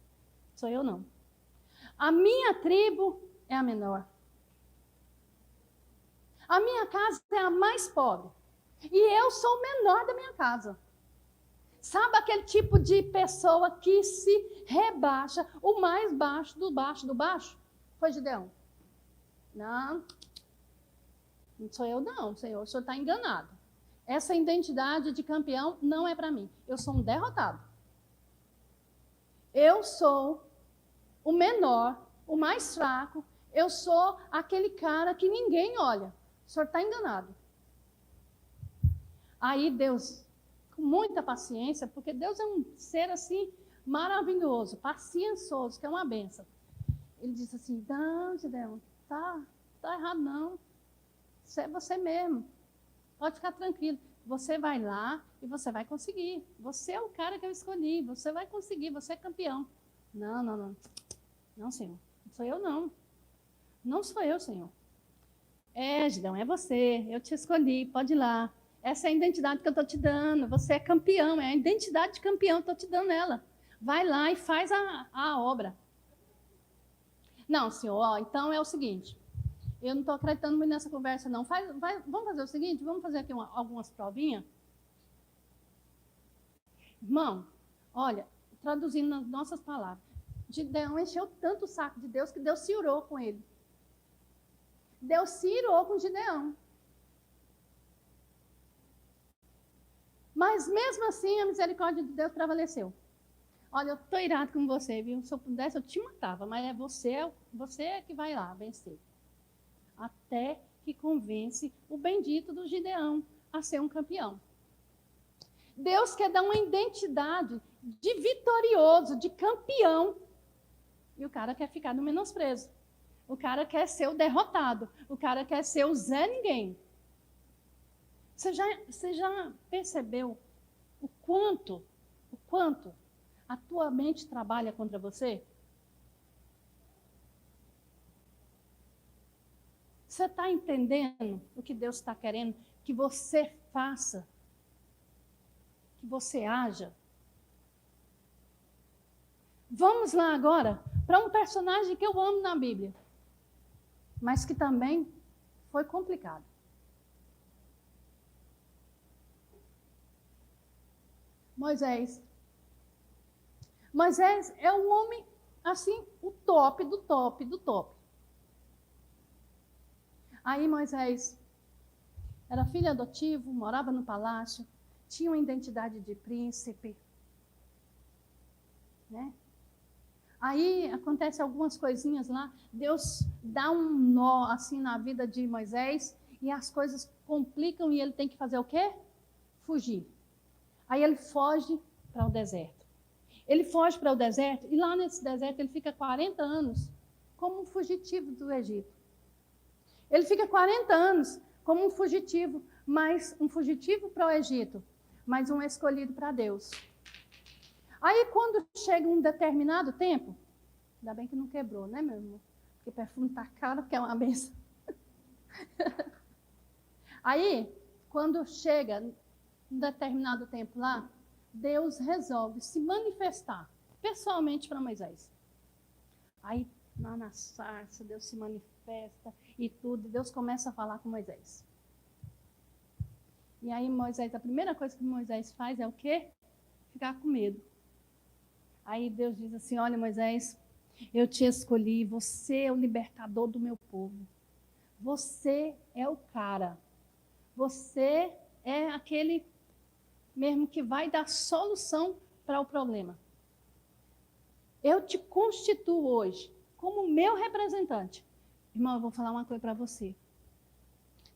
S1: Sou eu não. A minha tribo é a menor. A minha casa é a mais pobre. E eu sou o menor da minha casa. Sabe aquele tipo de pessoa que se rebaixa, o mais baixo do baixo do baixo? Foi Gideão. Não sou eu não, Senhor, o senhor está enganado. Essa identidade de campeão não é para mim. Eu sou um derrotado. Eu sou o menor, o mais fraco. Eu sou aquele cara que ninguém olha. O senhor está enganado. Aí Deus, com muita paciência, porque Deus é um ser assim maravilhoso, paciencioso, que é uma benção. Ele disse assim, não, Gideão, tá errado não. Isso é você mesmo. Pode ficar tranquilo. Você vai lá e você vai conseguir. Você é o cara que eu escolhi. Você vai conseguir, você é campeão. Não. Não, Senhor. Não sou eu, não. Não sou eu, Senhor. Gideão, é você. Eu te escolhi. Pode ir lá. Essa é a identidade que eu estou te dando. Você é campeão. É a identidade de campeão. Estou te dando ela. Vai lá e faz a obra. Não, Senhor. Então é o seguinte. Eu não estou acreditando muito nessa conversa, não. Vamos fazer o seguinte? Vamos fazer aqui algumas provinhas? Irmão, olha, traduzindo nas nossas palavras. Gideão encheu tanto o saco de Deus que Deus se irou com ele. Deus se irou com Gideão. Mas mesmo assim a misericórdia de Deus prevaleceu. Olha, eu estou irado com você, viu? Se eu pudesse eu te matava, mas é você que vai lá vencer. Até que convence o bendito do Gideão a ser um campeão. Deus quer dar uma identidade de vitorioso, de campeão. E o cara quer ficar no menosprezo. O cara quer ser o derrotado. O cara quer ser o Zé Ninguém. Você já percebeu o quanto a tua mente trabalha contra você? Você está entendendo o que Deus está querendo que você faça? Que você haja? Vamos lá agora para um personagem que eu amo na Bíblia, mas que também foi complicado. Moisés. Moisés é um homem, assim, o top do top do top. Aí Moisés era filho adotivo, morava no palácio, tinha uma identidade de príncipe, né? Aí acontece algumas coisinhas lá, Deus dá um nó assim na vida de Moisés e as coisas complicam e ele tem que fazer o quê? Fugir. Aí ele foge para o deserto. Ele foge para o deserto e lá nesse deserto ele fica 40 anos como um fugitivo do Egito. Ele fica 40 anos como um fugitivo, mas um fugitivo para o Egito, mas um escolhido para Deus. Aí quando chega um determinado tempo, ainda bem que não quebrou, né, meu irmão? Porque perfume está caro, que é uma benção. Aí, quando chega um determinado tempo lá, Deus resolve se manifestar pessoalmente para Moisés. Aí, lá na sarça, Deus se manifesta e tudo, Deus começa a falar com Moisés. E aí Moisés, a primeira coisa que Moisés faz é o quê? Ficar com medo. Aí Deus diz assim, olha Moisés, eu te escolhi, você é o libertador do meu povo. Você é o cara. Você é aquele mesmo que vai dar solução para o problema. Eu te constituo hoje como meu representante. Irmão, eu vou falar uma coisa para você.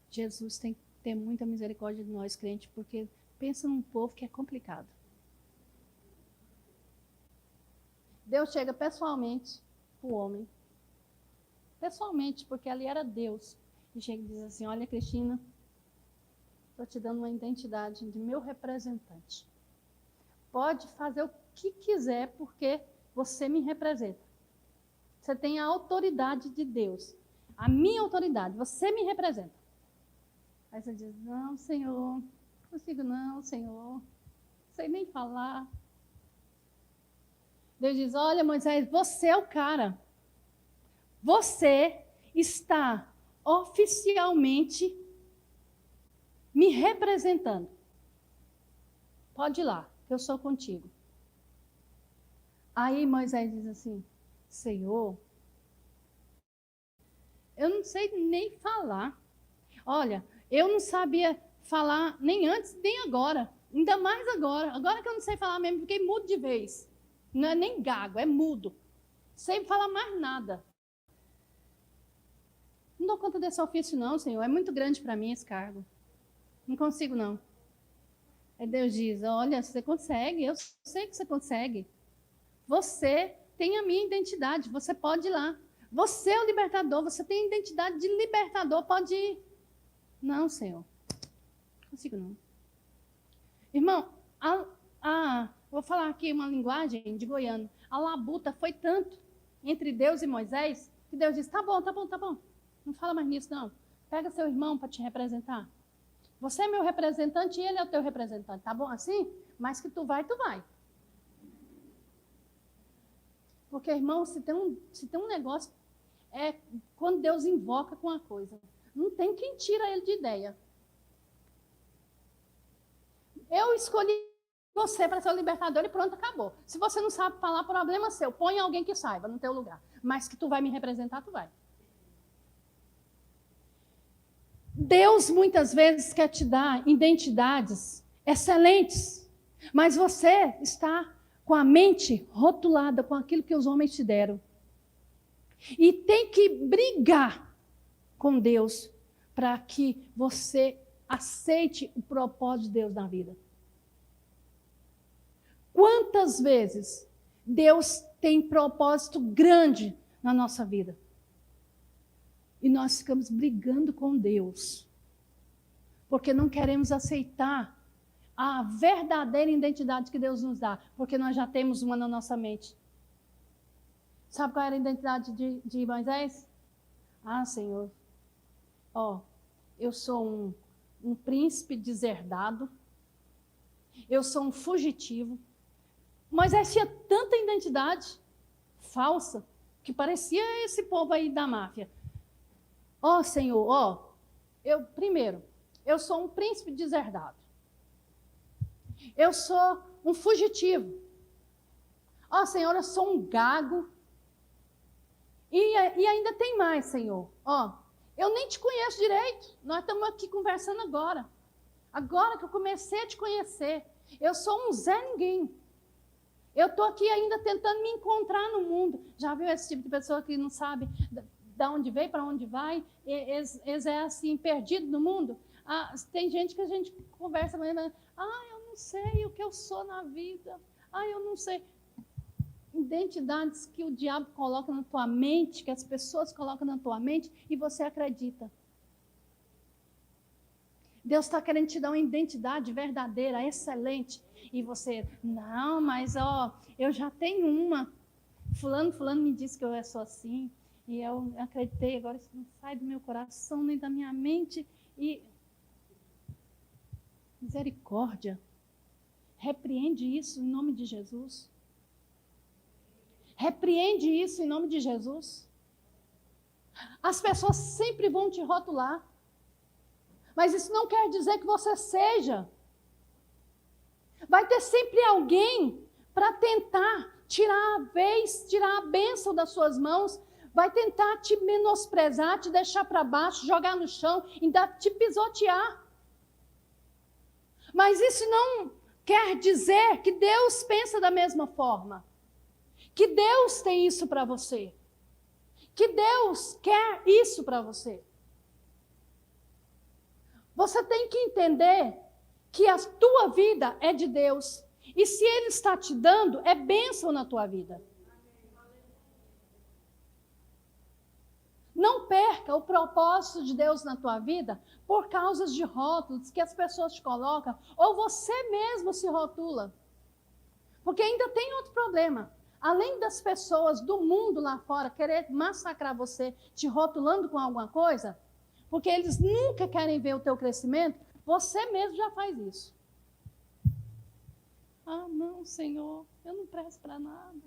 S1: Jesus tem que ter muita misericórdia de nós, crentes, porque pensa num povo que é complicado. Deus chega pessoalmente para o homem. Pessoalmente, porque ali era Deus. E chega e diz assim, olha, Cristina, estou te dando uma identidade de meu representante. Pode fazer o que quiser, porque você me representa. Você tem a autoridade de Deus. A minha autoridade, você me representa. Aí você diz, não, Senhor, não consigo não, Senhor. Não sei nem falar. Deus diz, olha, Moisés, você é o cara. Você está oficialmente me representando. Pode ir lá, que eu sou contigo. Aí Moisés diz assim, Senhor, eu não sei nem falar. Olha, eu não sabia falar nem antes, nem agora. Ainda mais agora. Agora que eu não sei falar mesmo, fiquei mudo de vez. Não é nem gago, é mudo. Sem falar mais nada. Não dou conta desse ofício não, Senhor. É muito grande para mim esse cargo. Não consigo não. Aí Deus diz, olha, você consegue, eu sei que você consegue. Você tem a minha identidade, você pode ir lá. Você é o libertador, você tem a identidade de libertador, pode ir. Não, Senhor. Não consigo não. Irmão, vou falar aqui uma linguagem de goiano. A labuta foi tanto entre Deus e Moisés, que Deus disse, tá bom. Não fala mais nisso, não. Pega seu irmão para te representar. Você é meu representante e ele é o teu representante. Tá bom assim? Mas que tu vai, tu vai. Porque, irmão, se tem um negócio, é quando Deus invoca com a coisa. Não tem quem tira ele de ideia. Eu escolhi você para ser o libertador e pronto, acabou. Se você não sabe falar, problema seu. Põe alguém que saiba no teu lugar. Mas que tu vai me representar, tu vai. Deus muitas vezes quer te dar identidades excelentes, mas você está com a mente rotulada com aquilo que os homens te deram. E tem que brigar com Deus para que você aceite o propósito de Deus na vida. Quantas vezes Deus tem propósito grande na nossa vida? E nós ficamos brigando com Deus, porque não queremos aceitar a verdadeira identidade que Deus nos dá, porque nós já temos uma na nossa mente. Sabe qual era a identidade de Moisés? Ah, Senhor, Ó, eu sou um príncipe deserdado, eu sou um fugitivo. Moisés tinha tanta identidade falsa que parecia esse povo aí da máfia. Ó, Senhor, ó, eu sou um príncipe deserdado. Eu sou um fugitivo. Ó, Senhor, eu sou um gago. E ainda tem mais, Senhor. Ó, eu nem te conheço direito. Nós estamos aqui conversando agora. Agora que eu comecei a te conhecer. Eu sou um Zé Ninguém. Eu estou aqui ainda tentando me encontrar no mundo. Já viu esse tipo de pessoa que não sabe de onde veio, para onde vai? Eles é assim, perdido no mundo? Ah, tem gente que a gente conversa, mas eu não sei o que eu sou na vida. Eu não sei. Identidades que o diabo coloca na tua mente, que as pessoas colocam na tua mente e você acredita. Deus está querendo te dar uma identidade verdadeira, excelente. E você, não, mas eu já tenho uma. Fulano me disse que eu sou assim. E eu acreditei, agora isso não sai do meu coração, nem da minha mente. E misericórdia. Repreende isso em nome de Jesus. Repreende isso em nome de Jesus. As pessoas sempre vão te rotular. Mas isso não quer dizer que você seja. Vai ter sempre alguém para tentar tirar a bênção das suas mãos. Vai tentar te menosprezar, te deixar para baixo, jogar no chão, ainda te pisotear. Mas isso não quer dizer que Deus pensa da mesma forma. Que Deus tem isso para você. Que Deus quer isso para você. Você tem que entender que a tua vida é de Deus. E se Ele está te dando, é bênção na tua vida. Não perca o propósito de Deus na tua vida por causa de rótulos que as pessoas te colocam, ou você mesmo se rotula. Porque ainda tem outro problema. Além das pessoas do mundo lá fora querer massacrar você, te rotulando com alguma coisa, porque eles nunca querem ver o teu crescimento, você mesmo já faz isso. Não, Senhor, eu não presto para nada.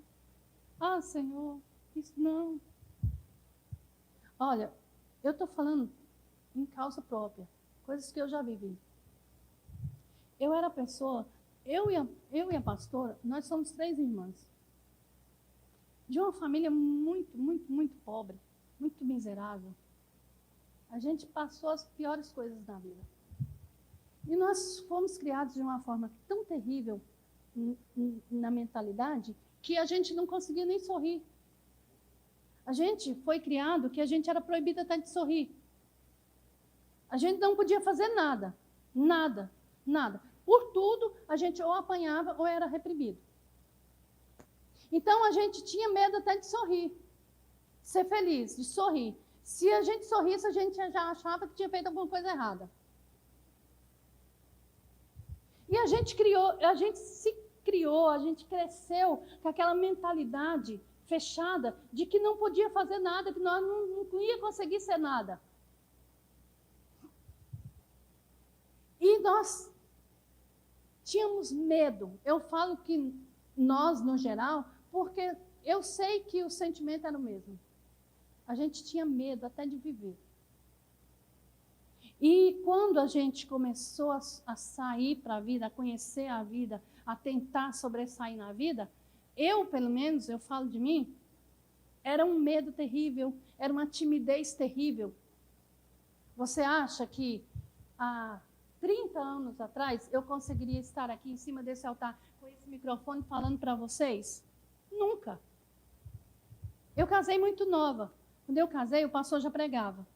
S1: Senhor, isso não. Olha, eu estou falando em causa própria, coisas que eu já vivi. Eu era pessoa, eu e a pastora, nós somos 3 irmãs. De uma família muito, muito, muito pobre, muito miserável. A gente passou as piores coisas na vida. E nós fomos criados de uma forma tão terrível na mentalidade que a gente não conseguia nem sorrir. A gente foi criado que a gente era proibido até de sorrir. A gente não podia fazer nada. Nada. Nada. Por tudo, a gente ou apanhava ou era reprimido. Então, a gente tinha medo até de sorrir. Ser feliz, de sorrir. Se a gente sorrisse, a gente já achava que tinha feito alguma coisa errada. E a gente cresceu com aquela mentalidade fechada de que não podia fazer nada, que nós não ia conseguir ser nada. E nós tínhamos medo. Eu falo que nós, no geral, porque eu sei que o sentimento era o mesmo. A gente tinha medo até de viver. E quando a gente começou a sair para a vida, a conhecer a vida, a tentar sobressair na vida, eu, pelo menos, eu falo de mim, era um medo terrível, era uma timidez terrível. Você acha que há 30 anos atrás eu conseguiria estar aqui em cima desse altar com esse microfone falando para vocês? Nunca. Eu casei muito nova. Quando eu casei, o pastor já pregava.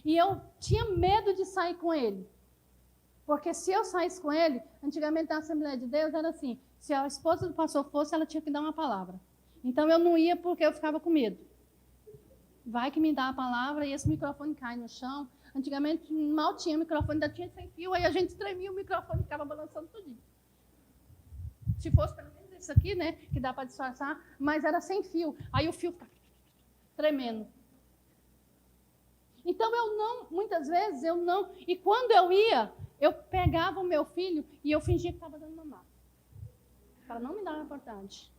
S1: E eu tinha medo de sair com ele. Porque se eu saísse com ele, antigamente na Assembleia de Deus era assim, se a esposa do pastor fosse, ela tinha que dar uma palavra. Então eu não ia porque eu ficava com medo. Vai que me dá a palavra e esse microfone cai no chão. Antigamente mal tinha microfone, ainda tinha sem fio, aí a gente tremia o microfone e ficava balançando tudinho. Se fosse pelo menos isso aqui, né, que dá para disfarçar, mas era sem fio. Aí o fio ficava tremendo. Então muitas vezes eu não. E quando eu ia, eu pegava o meu filho e eu fingia que estava dando mamar. Para não me dar vontade.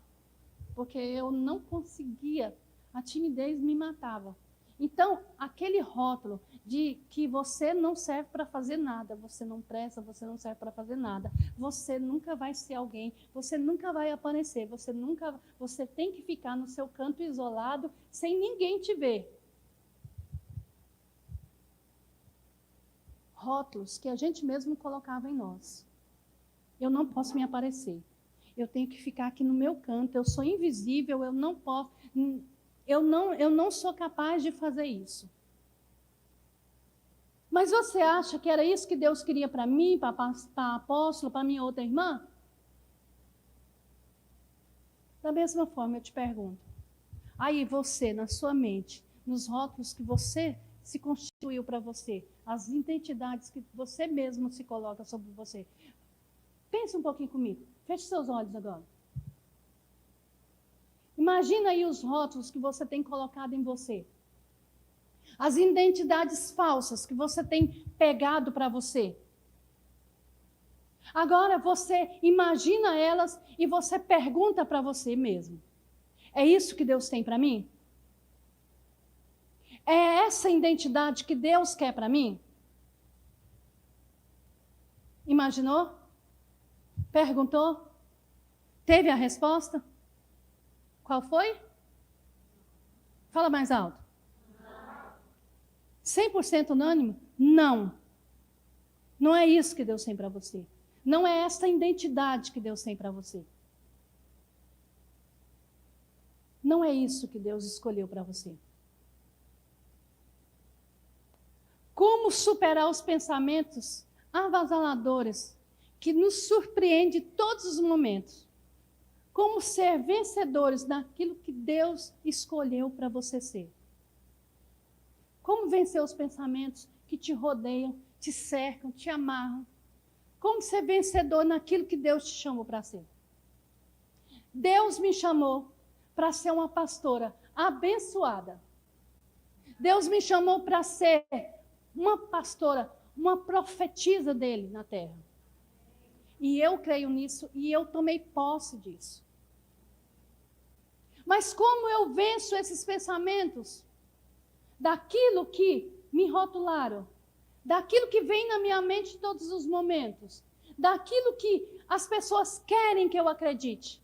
S1: Porque eu não conseguia, a timidez me matava. Então, aquele rótulo de que você não serve para fazer nada, você não presta, você não serve para fazer nada, você nunca vai ser alguém, você nunca vai aparecer, você tem que ficar no seu canto isolado, sem ninguém te ver. Rótulos que a gente mesmo colocava em nós. Eu não posso me aparecer. Eu tenho que ficar aqui no meu canto, eu sou invisível, eu não posso, eu não sou capaz de fazer isso. Mas você acha que era isso que Deus queria para mim, para a apóstola, para minha outra irmã? Da mesma forma, eu te pergunto. Aí você, na sua mente, nos rótulos que você se constituiu para você, as identidades que você mesmo se coloca sobre você. Pensa um pouquinho comigo. Feche seus olhos agora. Imagina aí os rótulos que você tem colocado em você. As identidades falsas que você tem pegado para você. Agora você imagina elas e você pergunta para você mesmo. É isso que Deus tem para mim? É essa identidade que Deus quer para mim? Imaginou? Perguntou? Teve a resposta? Qual foi? Fala mais alto. 100% unânime? Não. Não é isso que Deus tem para você. Não é essa identidade que Deus tem para você. Não é isso que Deus escolheu para você. Como superar os pensamentos avassaladores que nos surpreendem todos os momentos? Como ser vencedores daquilo que Deus escolheu para você ser? Como vencer os pensamentos que te rodeiam, te cercam, te amarram? Como ser vencedor naquilo que Deus te chamou para ser? Deus me chamou para ser uma pastora abençoada. Deus me chamou para ser uma pastora, uma profetisa dele na terra. E eu creio nisso e eu tomei posse disso. Mas como eu venço esses pensamentos? Daquilo que me rotularam, daquilo que vem na minha mente em todos os momentos, daquilo que as pessoas querem que eu acredite.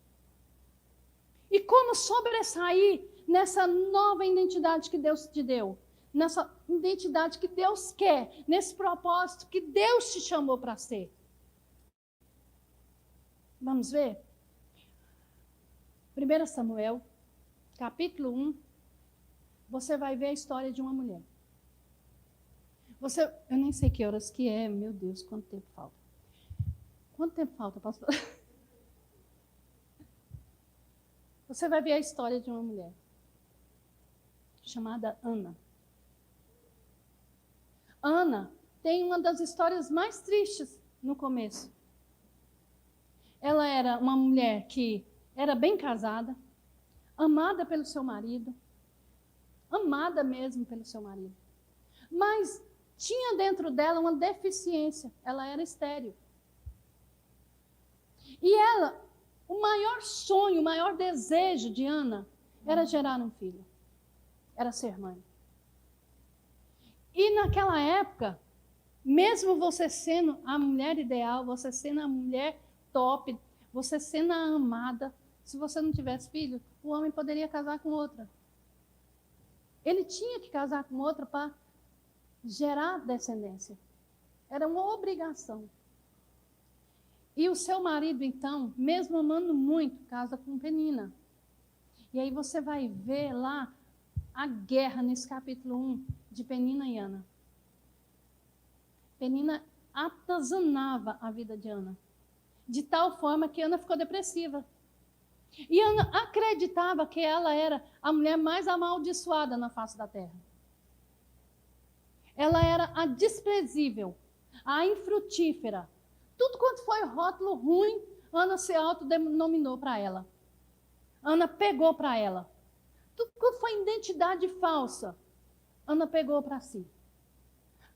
S1: E como sobressair nessa nova identidade que Deus te deu, nessa identidade que Deus quer, nesse propósito que Deus te chamou para ser. Vamos ver? 1 Samuel, capítulo 1, você vai ver a história de uma mulher. Eu nem sei que horas que é, meu Deus, quanto tempo falta. Quanto tempo falta, pastor? Você vai ver a história de uma mulher chamada Ana. Ana tem uma das histórias mais tristes no começo. Ela era uma mulher que era bem casada, amada pelo seu marido, amada mesmo pelo seu marido. Mas tinha dentro dela uma deficiência, ela era estéril. E ela, o maior sonho, o maior desejo de Ana era gerar um filho, era ser mãe. E naquela época, mesmo você sendo a mulher ideal, você sendo a mulher top, você sendo a amada, se você não tivesse filho, o homem poderia casar com outra. Ele tinha que casar com outra para gerar descendência. Era uma obrigação. E o seu marido, então, mesmo amando muito, casa com Penina. E aí você vai ver lá a guerra nesse capítulo 1 de Penina e Ana. Penina atazanava a vida de Ana, de tal forma que Ana ficou depressiva. E Ana acreditava que ela era a mulher mais amaldiçoada na face da terra. Ela era a desprezível, a infrutífera. Tudo quanto foi rótulo ruim, Ana se autodenominou para ela. Ana pegou para ela. Tudo quanto foi identidade falsa, Ana pegou para si.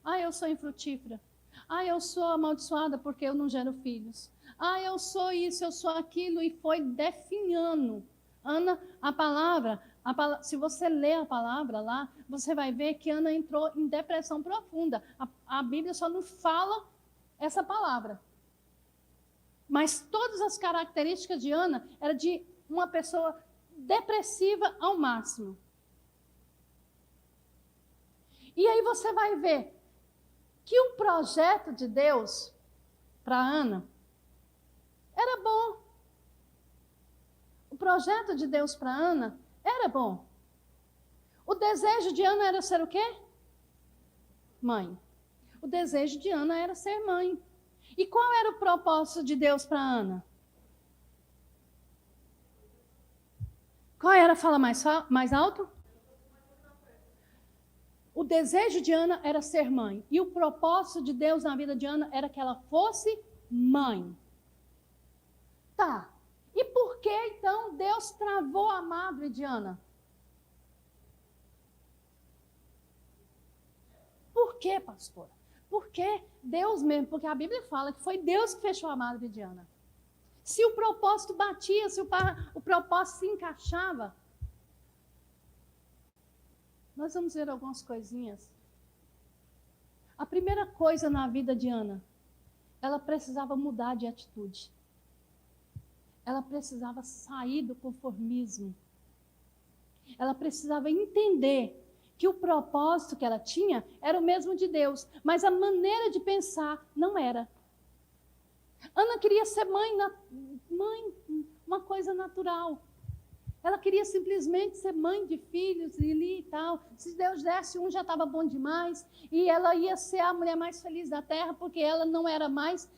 S1: Ah, eu sou infrutífera. Ah, eu sou amaldiçoada porque eu não gero filhos. Ah, eu sou isso, eu sou aquilo. E foi definhando. Ana, se você ler a palavra lá, você vai ver que Ana entrou em depressão profunda. A Bíblia só não fala essa palavra. Mas todas as características de Ana eram de uma pessoa depressiva ao máximo. E aí você vai ver que o projeto de Deus para Ana era bom. O projeto de Deus para Ana era bom. O desejo de Ana era ser o quê? Mãe. O desejo de Ana era ser mãe. E qual era o propósito de Deus para Ana? Qual era? Fala mais alto. O desejo de Ana era ser mãe. E o propósito de Deus na vida de Ana era que ela fosse mãe. Tá. E por que, então, Deus travou a madre de Ana? Por que, pastora? Porque Deus mesmo, porque a Bíblia fala que foi Deus que fechou a madre de Ana. Se o propósito batia, se o propósito se encaixava, nós vamos ver algumas coisinhas. A primeira coisa na vida de Ana, ela precisava mudar de atitude. Ela precisava sair do conformismo. Ela precisava entender que o propósito que ela tinha era o mesmo de Deus, mas a maneira de pensar não era. Ana queria ser mãe, uma coisa natural. Ela queria simplesmente ser mãe de filhos e tal. Se Deus desse um, já estava bom demais. E ela ia ser a mulher mais feliz da terra, porque ela não era mais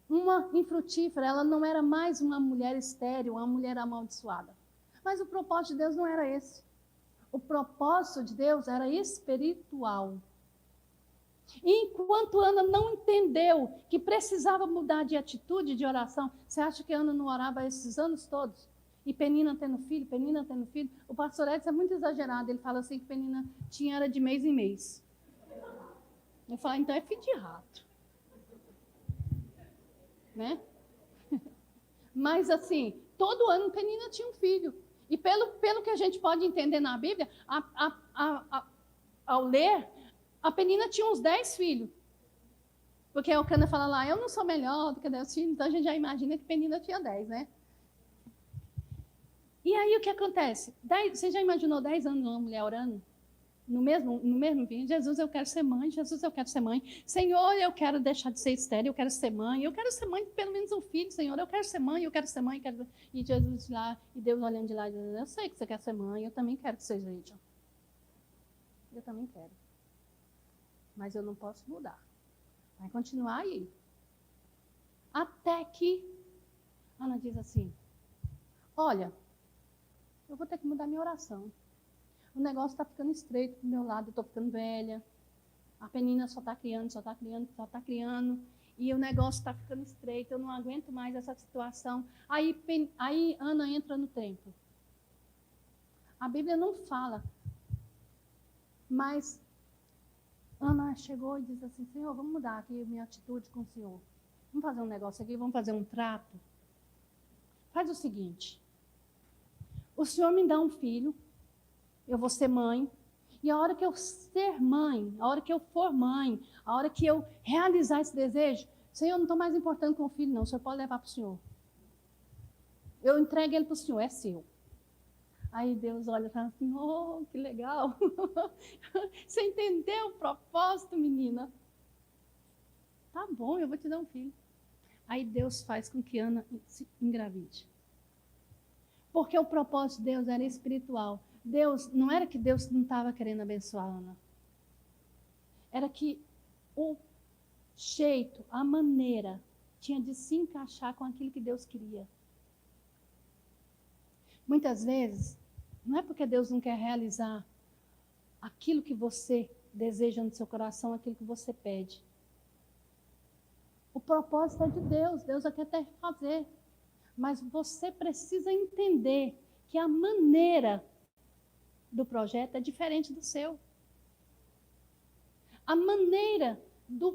S1: uma infrutífera, ela não era mais uma mulher estéril, uma mulher amaldiçoada. Mas o propósito de Deus não era esse. O propósito de Deus era espiritual. E enquanto Ana não entendeu que precisava mudar de atitude, de oração, você acha que Ana não orava esses anos todos? E Penina tendo filho, o pastor Edson é muito exagerado, ele fala assim que Penina era de mês em mês. Eu falo, então é filho de rato. Né? Mas assim, todo ano Penina tinha um filho. E pelo que a gente pode entender na Bíblia, ao ler, a Penina tinha uns 10 filhos. Porque o Cana fala lá, eu não sou melhor do que 10 filhos, então a gente já imagina que Penina tinha 10, né? E aí o que acontece? Você já imaginou 10 anos uma mulher orando? No mesmo vídeo, Jesus, eu quero ser mãe, Jesus, eu quero ser mãe. Senhor, eu quero deixar de ser estéril, eu quero ser mãe de pelo menos um filho, Senhor, eu quero ser mãe, eu quero ser mãe. E Jesus lá, e Deus olhando de lá, dizendo, eu sei que você quer ser mãe, eu também quero que seja isso. Eu também quero. Mas eu não posso mudar. Vai continuar aí. Até que Ana diz assim, olha, eu vou ter que mudar minha oração. O negócio está ficando estreito do meu lado, eu estou ficando velha. A Penina só está criando. E o negócio está ficando estreito, eu não aguento mais essa situação. Aí Ana entra no templo. A Bíblia não fala. Mas Ana chegou e disse assim, Senhor, vamos mudar aqui a minha atitude com o Senhor. Vamos fazer um negócio aqui, vamos fazer um trato. Faz o seguinte. O Senhor me dá um filho. Eu vou ser mãe, e a hora que eu ser mãe, a hora que eu for mãe, a hora que eu realizar esse desejo, Senhor, eu não estou mais importando com o filho, não, o Senhor pode levar para o Senhor. Eu entrego ele para o Senhor, é seu. Aí Deus olha e fala assim, oh, que legal. Você entendeu o propósito, menina? Tá bom, eu vou te dar um filho. Aí Deus faz com que Ana se engravide. Porque o propósito de Deus era espiritual. Não era que Deus não estava querendo abençoar a Ana. Era que o jeito, a maneira, tinha de se encaixar com aquilo que Deus queria. Muitas vezes, não é porque Deus não quer realizar aquilo que você deseja no seu coração, aquilo que você pede. O propósito é de Deus, Deus quer até fazer. Mas você precisa entender que a maneira do projeto é diferente do seu. A maneira do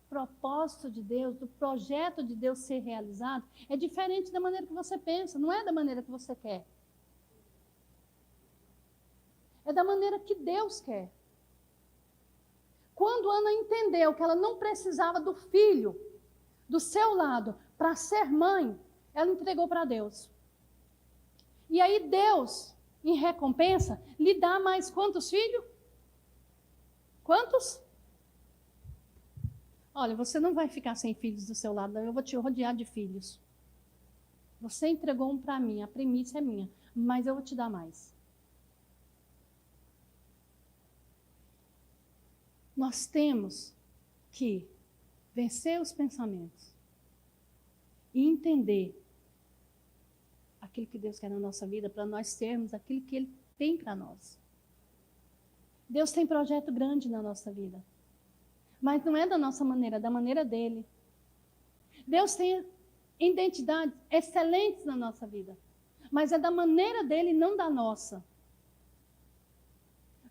S1: propósito de Deus, do projeto de Deus ser realizado, é diferente da maneira que você pensa, não é da maneira que você quer. É da maneira que Deus quer. Quando Ana entendeu que ela não precisava do filho do seu lado para ser mãe, ela entregou para Deus. E aí Deus, em recompensa, lhe dá mais quantos filhos? Quantos? Olha, você não vai ficar sem filhos do seu lado, não. Eu vou te rodear de filhos. Você entregou um para mim, a primícia é minha, mas eu vou te dar mais. Nós temos que vencer os pensamentos e entender aquilo que Deus quer na nossa vida, para nós termos aquilo que Ele tem para nós. Deus tem projeto grande na nossa vida, mas não é da nossa maneira, é da maneira dEle. Deus tem identidades excelentes na nossa vida, mas é da maneira dEle, não da nossa.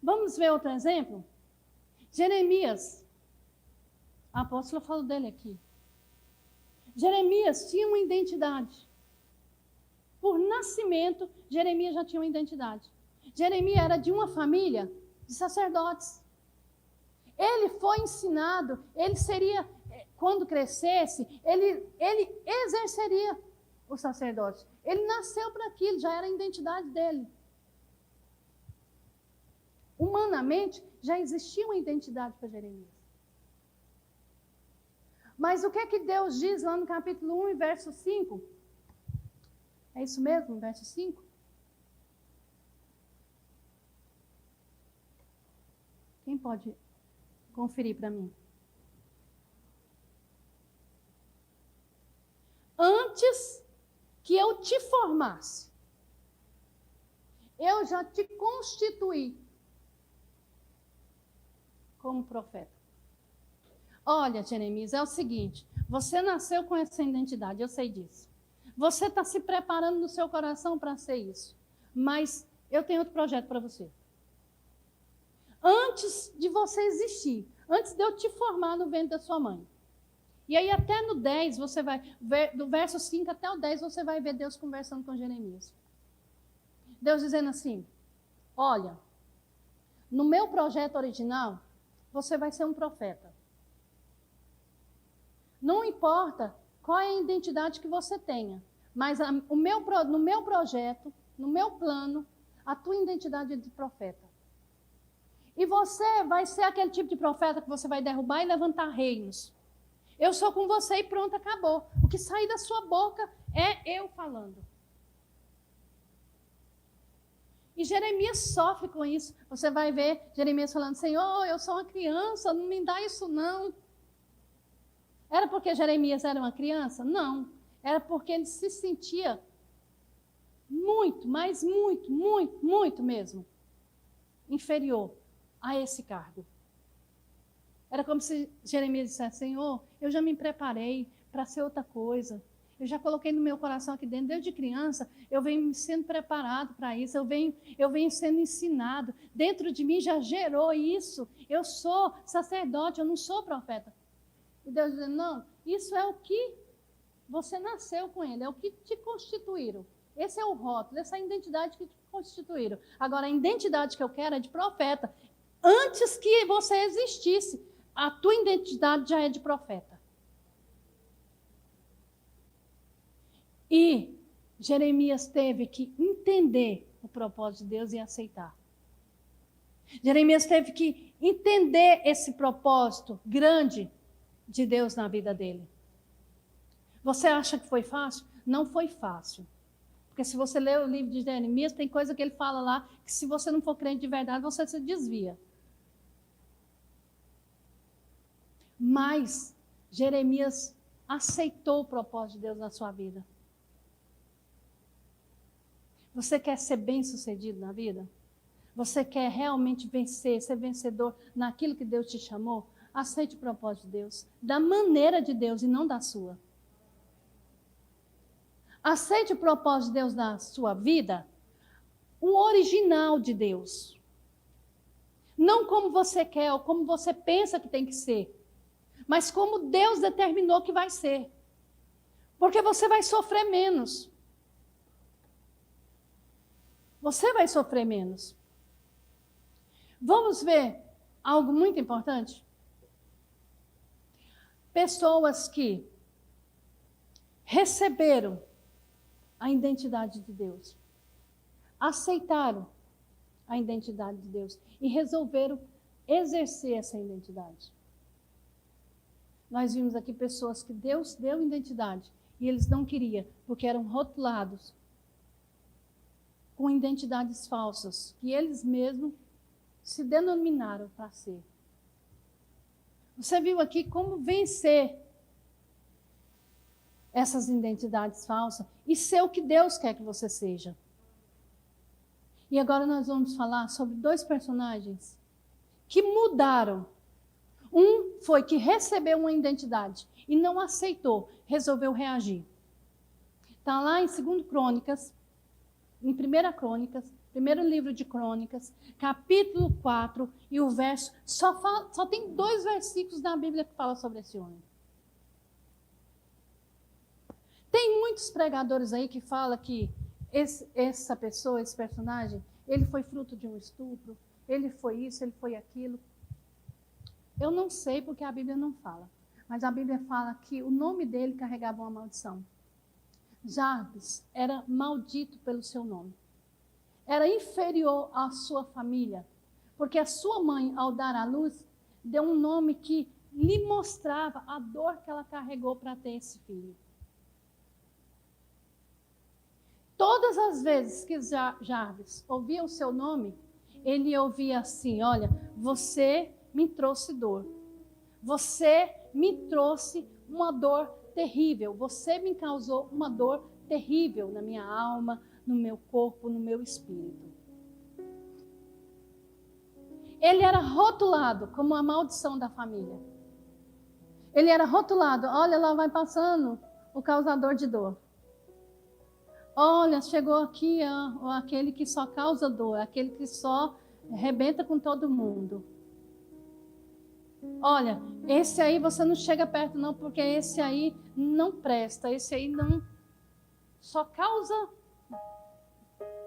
S1: Vamos ver outro exemplo? Jeremias. A apóstola falou dele aqui. Jeremias tinha uma identidade. Por nascimento, Jeremias já tinha uma identidade. Jeremias era de uma família de sacerdotes. Ele foi ensinado, ele seria, quando crescesse, ele exerceria o sacerdote. Ele nasceu para aquilo, já era a identidade dele. Humanamente, já existia uma identidade para Jeremias. Mas o que é que Deus diz lá no capítulo 1, verso 5? É isso mesmo, verso 5? Quem pode conferir para mim? Antes que eu te formasse, eu já te constituí como profeta. Olha, Jeremias, é o seguinte, você nasceu com essa identidade, eu sei disso. Você está se preparando no seu coração para ser isso. Mas eu tenho outro projeto para você. Antes de você existir, antes de eu te formar no ventre da sua mãe. E aí até no 10, você vai ver, do verso 5 até o 10, você vai ver Deus conversando com Jeremias. Deus dizendo assim, olha, no meu projeto original, você vai ser um profeta. Não importa qual é a identidade que você tenha, mas no meu projeto, no meu plano, a tua identidade é de profeta. E você vai ser aquele tipo de profeta que você vai derrubar e levantar reinos. Eu sou com você e pronto, acabou. O que sair da sua boca é eu falando. E Jeremias sofre com isso. Você vai ver Jeremias falando, Senhor, eu sou uma criança, não me dá isso não. Era porque Jeremias era uma criança? Não. Era porque ele se sentia muito, mas muito mesmo, inferior a esse cargo. Era como se Jeremias dissesse, Senhor, eu já me preparei para ser outra coisa. Eu já coloquei no meu coração aqui dentro, desde criança, eu venho sendo preparado para isso, eu venho sendo ensinado. Dentro de mim já gerou isso. Eu sou sacerdote, eu não sou profeta. E Deus dizendo, não, isso é o que você nasceu com ele, é o que te constituíram. Esse é o rótulo, essa é a identidade que te constituíram. Agora, a identidade que eu quero é de profeta. Antes que você existisse, a tua identidade já é de profeta. E Jeremias teve que entender o propósito de Deus e aceitar. Jeremias teve que entender esse propósito grande de Deus na vida dele. Você acha que foi fácil? Não foi fácil. Porque se você ler o livro de Jeremias, tem coisa que ele fala lá, que se você não for crente de verdade, você se desvia. Mas Jeremias aceitou o propósito de Deus na sua vida. Você quer ser bem-sucedido na vida? Você quer realmente vencer, ser vencedor naquilo que Deus te chamou? Aceite o propósito de Deus, da maneira de Deus e não da sua. Aceite o propósito de Deus na sua vida, o original de Deus. Não como você quer ou como você pensa que tem que ser, mas como Deus determinou que vai ser. Porque você vai sofrer menos. Você vai sofrer menos. Vamos ver algo muito importante? Pessoas que receberam a identidade de Deus, aceitaram a identidade de Deus e resolveram exercer essa identidade. Nós vimos aqui pessoas que Deus deu identidade e eles não queriam, porque eram rotulados com identidades falsas, que eles mesmos se denominaram para ser. Você viu aqui como vencer essas identidades falsas e ser o que Deus quer que você seja. E agora nós vamos falar sobre 2 personagens que mudaram. Um foi que recebeu uma identidade e não aceitou, resolveu reagir. Está lá em 2 Crônicas, em 1 Crônicas, primeiro livro de Crônicas, capítulo 4, e o verso, só tem 2 versículos na Bíblia que falam sobre esse homem. Tem muitos pregadores aí que falam que essa pessoa, esse personagem, ele foi fruto de um estupro, ele foi isso, ele foi aquilo. Eu não sei porque a Bíblia não fala, mas a Bíblia fala que o nome dele carregava uma maldição. Jabes era maldito pelo seu nome. Era inferior à sua família, porque a sua mãe, ao dar à luz, deu um nome que lhe mostrava a dor que ela carregou para ter esse filho. Todas as vezes que Jabes ouvia o seu nome, ele ouvia assim: olha, você me trouxe dor. Você me trouxe uma dor terrível. Você me causou uma dor terrível na minha alma, no meu corpo, no meu espírito. Ele era rotulado como a maldição da família. Ele era rotulado: olha, lá vai passando o causador de dor. Olha, chegou aqui aquele que só causa dor, aquele que só arrebenta com todo mundo. Olha, esse aí você não chega perto não, porque esse aí não presta, esse aí não, só causa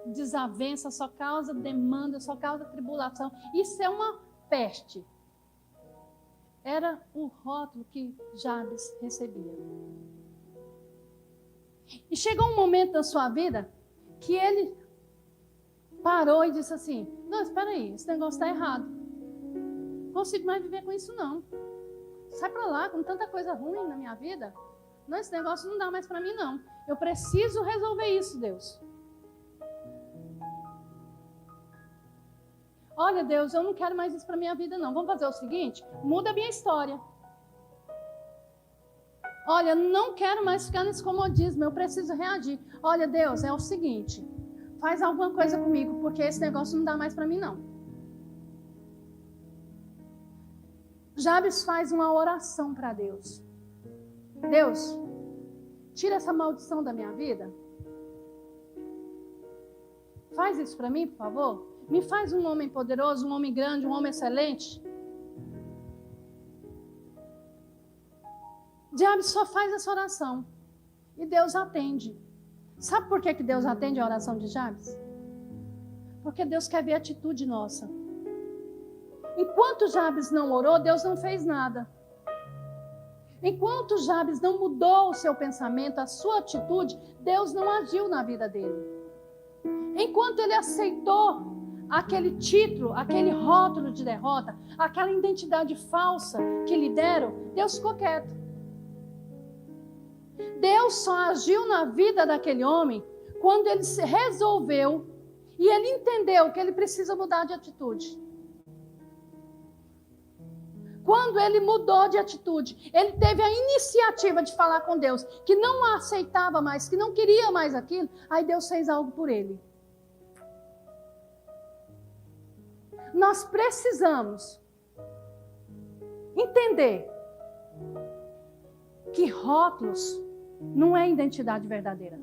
S1: desavença, só causa demanda, só causa tribulação. Isso é uma peste. Era o rótulo que Jabes recebia. E chegou um momento da sua vida que ele parou e disse assim: não, espera aí, esse negócio está errado. Não consigo mais viver com isso não. Sai para lá, com tanta coisa ruim na minha vida. Não, esse negócio não dá mais para mim não. Eu preciso resolver isso, Deus. Olha, Deus, eu não quero mais isso para minha vida não. Vamos fazer o seguinte, muda a minha história. Olha, não quero mais ficar nesse comodismo, eu preciso reagir. Olha, Deus, é o seguinte, faz alguma coisa comigo, porque esse negócio não dá mais para mim, não. Jabes faz uma oração para Deus. Deus, tira essa maldição da minha vida. Faz isso para mim, por favor. Me faz um homem poderoso, um homem grande, um homem excelente. Jabes só faz essa oração e Deus atende. Sabe por que Deus atende a oração de Jabes? Porque Deus quer ver a atitude nossa. Enquanto Jabes não orou, Deus não fez nada. Enquanto Jabes não mudou o seu pensamento, a sua atitude, Deus não agiu na vida dele. Enquanto ele aceitou aquele título, aquele rótulo de derrota, aquela identidade falsa que lhe deram, Deus ficou quieto. Deus só agiu na vida daquele homem quando ele se resolveu e ele entendeu que ele precisa mudar de atitude. Quando ele mudou de atitude, ele teve a iniciativa de falar com Deus, que não aceitava mais, que não queria mais aquilo, aí Deus fez algo por ele. Nós precisamos entender que rótulos não é identidade verdadeira.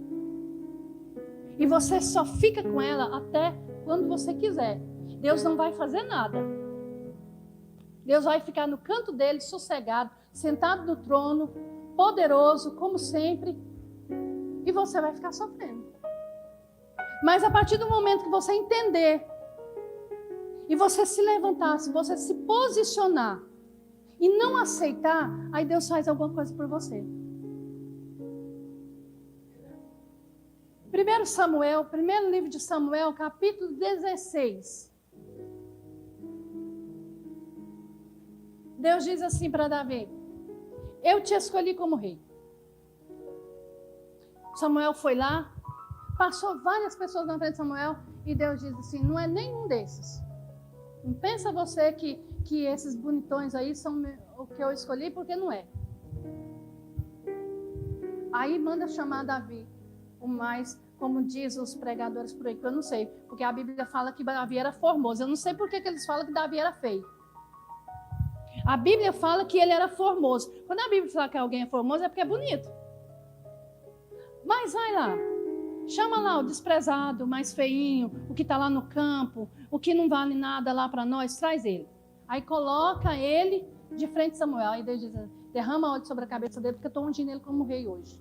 S1: E você só fica com ela até quando você quiser. Deus não vai fazer nada Deus vai ficar no canto dele, sossegado, sentado no trono, poderoso, como sempre, e você vai ficar sofrendo. Mas a partir do momento que você entender, e você se levantar, se você se posicionar, e não aceitar, aí Deus faz alguma coisa por você. 1 Samuel, primeiro livro de Samuel, capítulo 16. Deus diz assim para Davi: eu te escolhi como rei. Samuel foi lá, passou várias pessoas na frente de Samuel, e Deus diz assim: não é nenhum desses. Não pensa você que esses bonitões aí são o que eu escolhi, porque não é. Aí manda chamar Davi, o mais, como diz os pregadores por aí, que eu não sei, porque a Bíblia fala que Davi era formoso. Eu não sei por que eles falam que Davi era feio. A Bíblia fala que ele era formoso. Quando a Bíblia fala que alguém é formoso, é porque é bonito. Mas vai lá, chama lá o desprezado, o mais feinho, o que está lá no campo, o que não vale nada lá para nós, traz ele. Aí coloca ele de frente a Samuel. Aí Deus diz: derrama óleo sobre a cabeça dele, porque eu estou ungindo ele como rei hoje.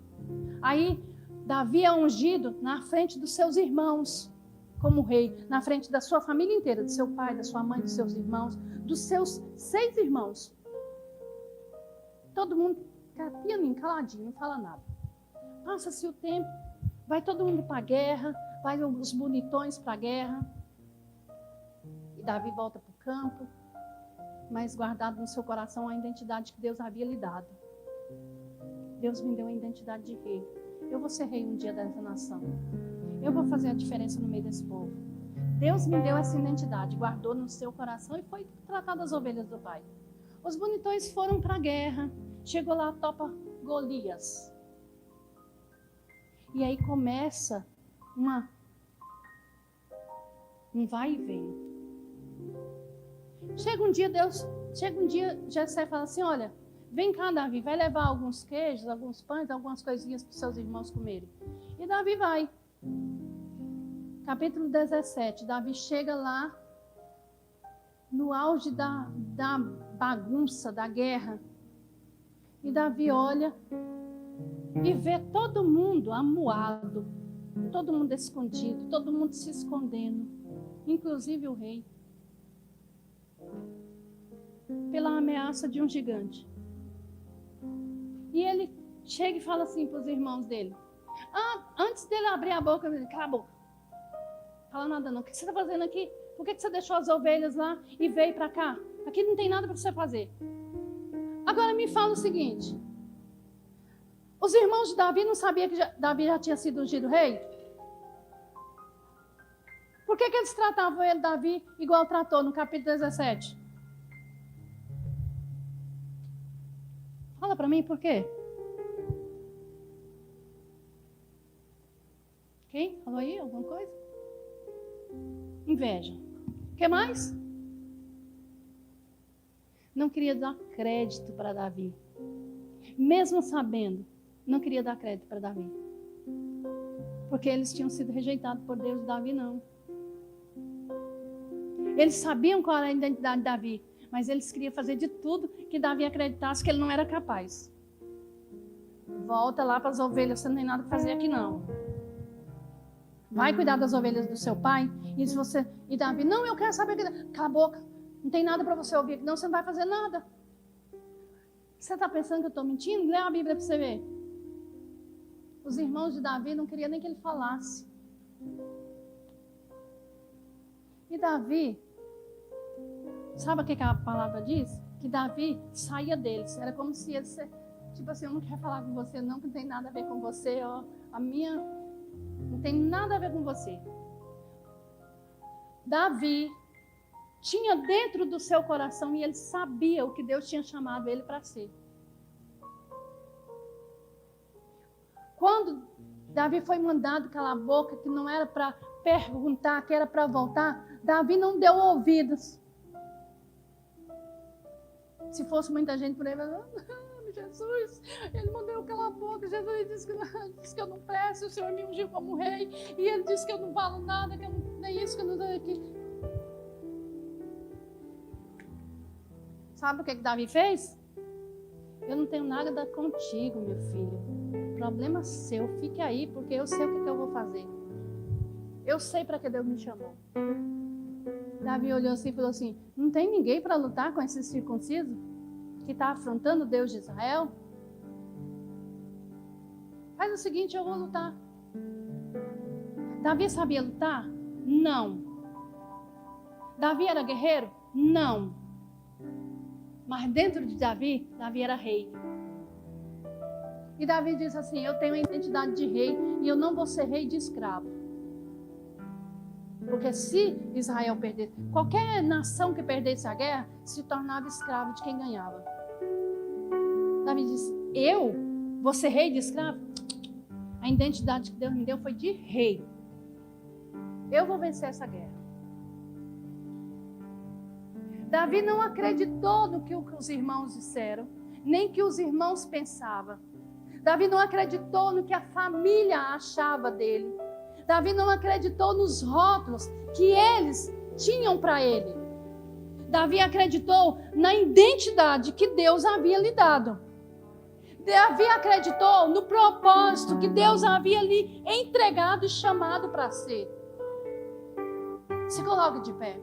S1: Aí Davi é ungido na frente dos seus irmãos como rei, na frente da sua família inteira, do seu pai, da sua mãe, dos seus irmãos, dos seus 6 irmãos. Todo mundo pianinho, caladinho, não fala nada. Passa-se o tempo, vai todo mundo para a guerra, vai os bonitões para a guerra. E Davi volta para o campo, mas guardado no seu coração a identidade que Deus havia lhe dado. Deus me deu a identidade de rei. Eu vou ser rei um dia dessa nação. Eu vou fazer a diferença no meio desse povo. Deus me deu essa identidade, guardou no seu coração e foi tratar das ovelhas do pai. Os bonitões foram para a guerra. Chegou lá, topa Golias. E aí começa um vai e vem. Chega um dia, Jessé fala assim: olha, vem cá, Davi, vai levar alguns queijos, alguns pães, algumas coisinhas para os seus irmãos comerem. E Davi vai. Capítulo 17, Davi chega lá, no auge da bagunça, da guerra. E Davi olha e vê todo mundo amuado, todo mundo escondido, todo mundo se escondendo, inclusive o rei, pela ameaça de um gigante. E ele chega e fala assim para os irmãos dele: antes dele abrir a boca, ele: cala a boca, fala nada não, o que você está fazendo aqui? Por que você deixou as ovelhas lá e veio para cá? Aqui não tem nada para você fazer. Agora me fala o seguinte: os irmãos de Davi não sabiam que Davi já tinha sido ungido rei? Por que eles tratavam ele, Davi, igual tratou no capítulo 17? Fala para mim por quê? Quem? Falou aí alguma coisa? Inveja. O que mais? Não queria dar crédito para Davi. Mesmo sabendo, não queria dar crédito para Davi. Porque eles tinham sido rejeitados por Deus, Davi não. Eles sabiam qual era a identidade de Davi, mas eles queriam fazer de tudo que Davi acreditasse que ele não era capaz. Volta lá para as ovelhas, você não tem nada para fazer aqui não. Vai cuidar das ovelhas do seu pai. E Davi: não, eu quero saber. Cala a boca, não tem nada para você ouvir aqui não, você não vai fazer nada. Você está pensando que eu estou mentindo? Lê a Bíblia para você ver. Os irmãos de Davi não queriam nem que ele falasse. E Davi, sabe o que a palavra diz? Que Davi saía deles. Era como se ele, tipo assim: eu não quero falar com você não, que não tem nada a ver com você. Ó, a minha não tem nada a ver com você. Davi tinha dentro do seu coração, e ele sabia o que Deus tinha chamado ele para ser. Quando Davi foi mandado calar a boca, que não era para perguntar, que era para voltar, Davi não deu ouvidos. Se fosse muita gente por aí, Jesus, ele mandou calar a boca, Jesus disse que eu não presto, o Senhor me ungiu como rei, e ele disse que eu não falo nada, que eu não, nem isso, que eu não dou aqui. Sabe o que Davi fez? Eu não tenho nada contigo, meu filho. Problema seu, fique aí, porque eu sei o que eu vou fazer. Eu sei para que Deus me chamou. Davi olhou assim e falou assim, não tem ninguém para lutar com esse circunciso que está afrontando o Deus de Israel? Faz o seguinte, eu vou lutar. Davi sabia lutar? Não. Davi era guerreiro? Não. Mas dentro de Davi, Davi era rei. E Davi disse assim, eu tenho a identidade de rei e eu não vou ser rei de escravo. Porque se Israel perdesse, qualquer nação que perdesse a guerra, se tornava escravo de quem ganhava. Davi disse, eu vou ser rei de escravo? A identidade que Deus me deu foi de rei. Eu vou vencer essa guerra. Davi não acreditou no que os irmãos disseram, nem que os irmãos pensavam. Davi não acreditou no que a família achava dele. Davi não acreditou nos rótulos que eles tinham para ele. Davi acreditou na identidade que Deus havia lhe dado. Davi acreditou no propósito que Deus havia lhe entregado e chamado para ser. Se coloque de pé.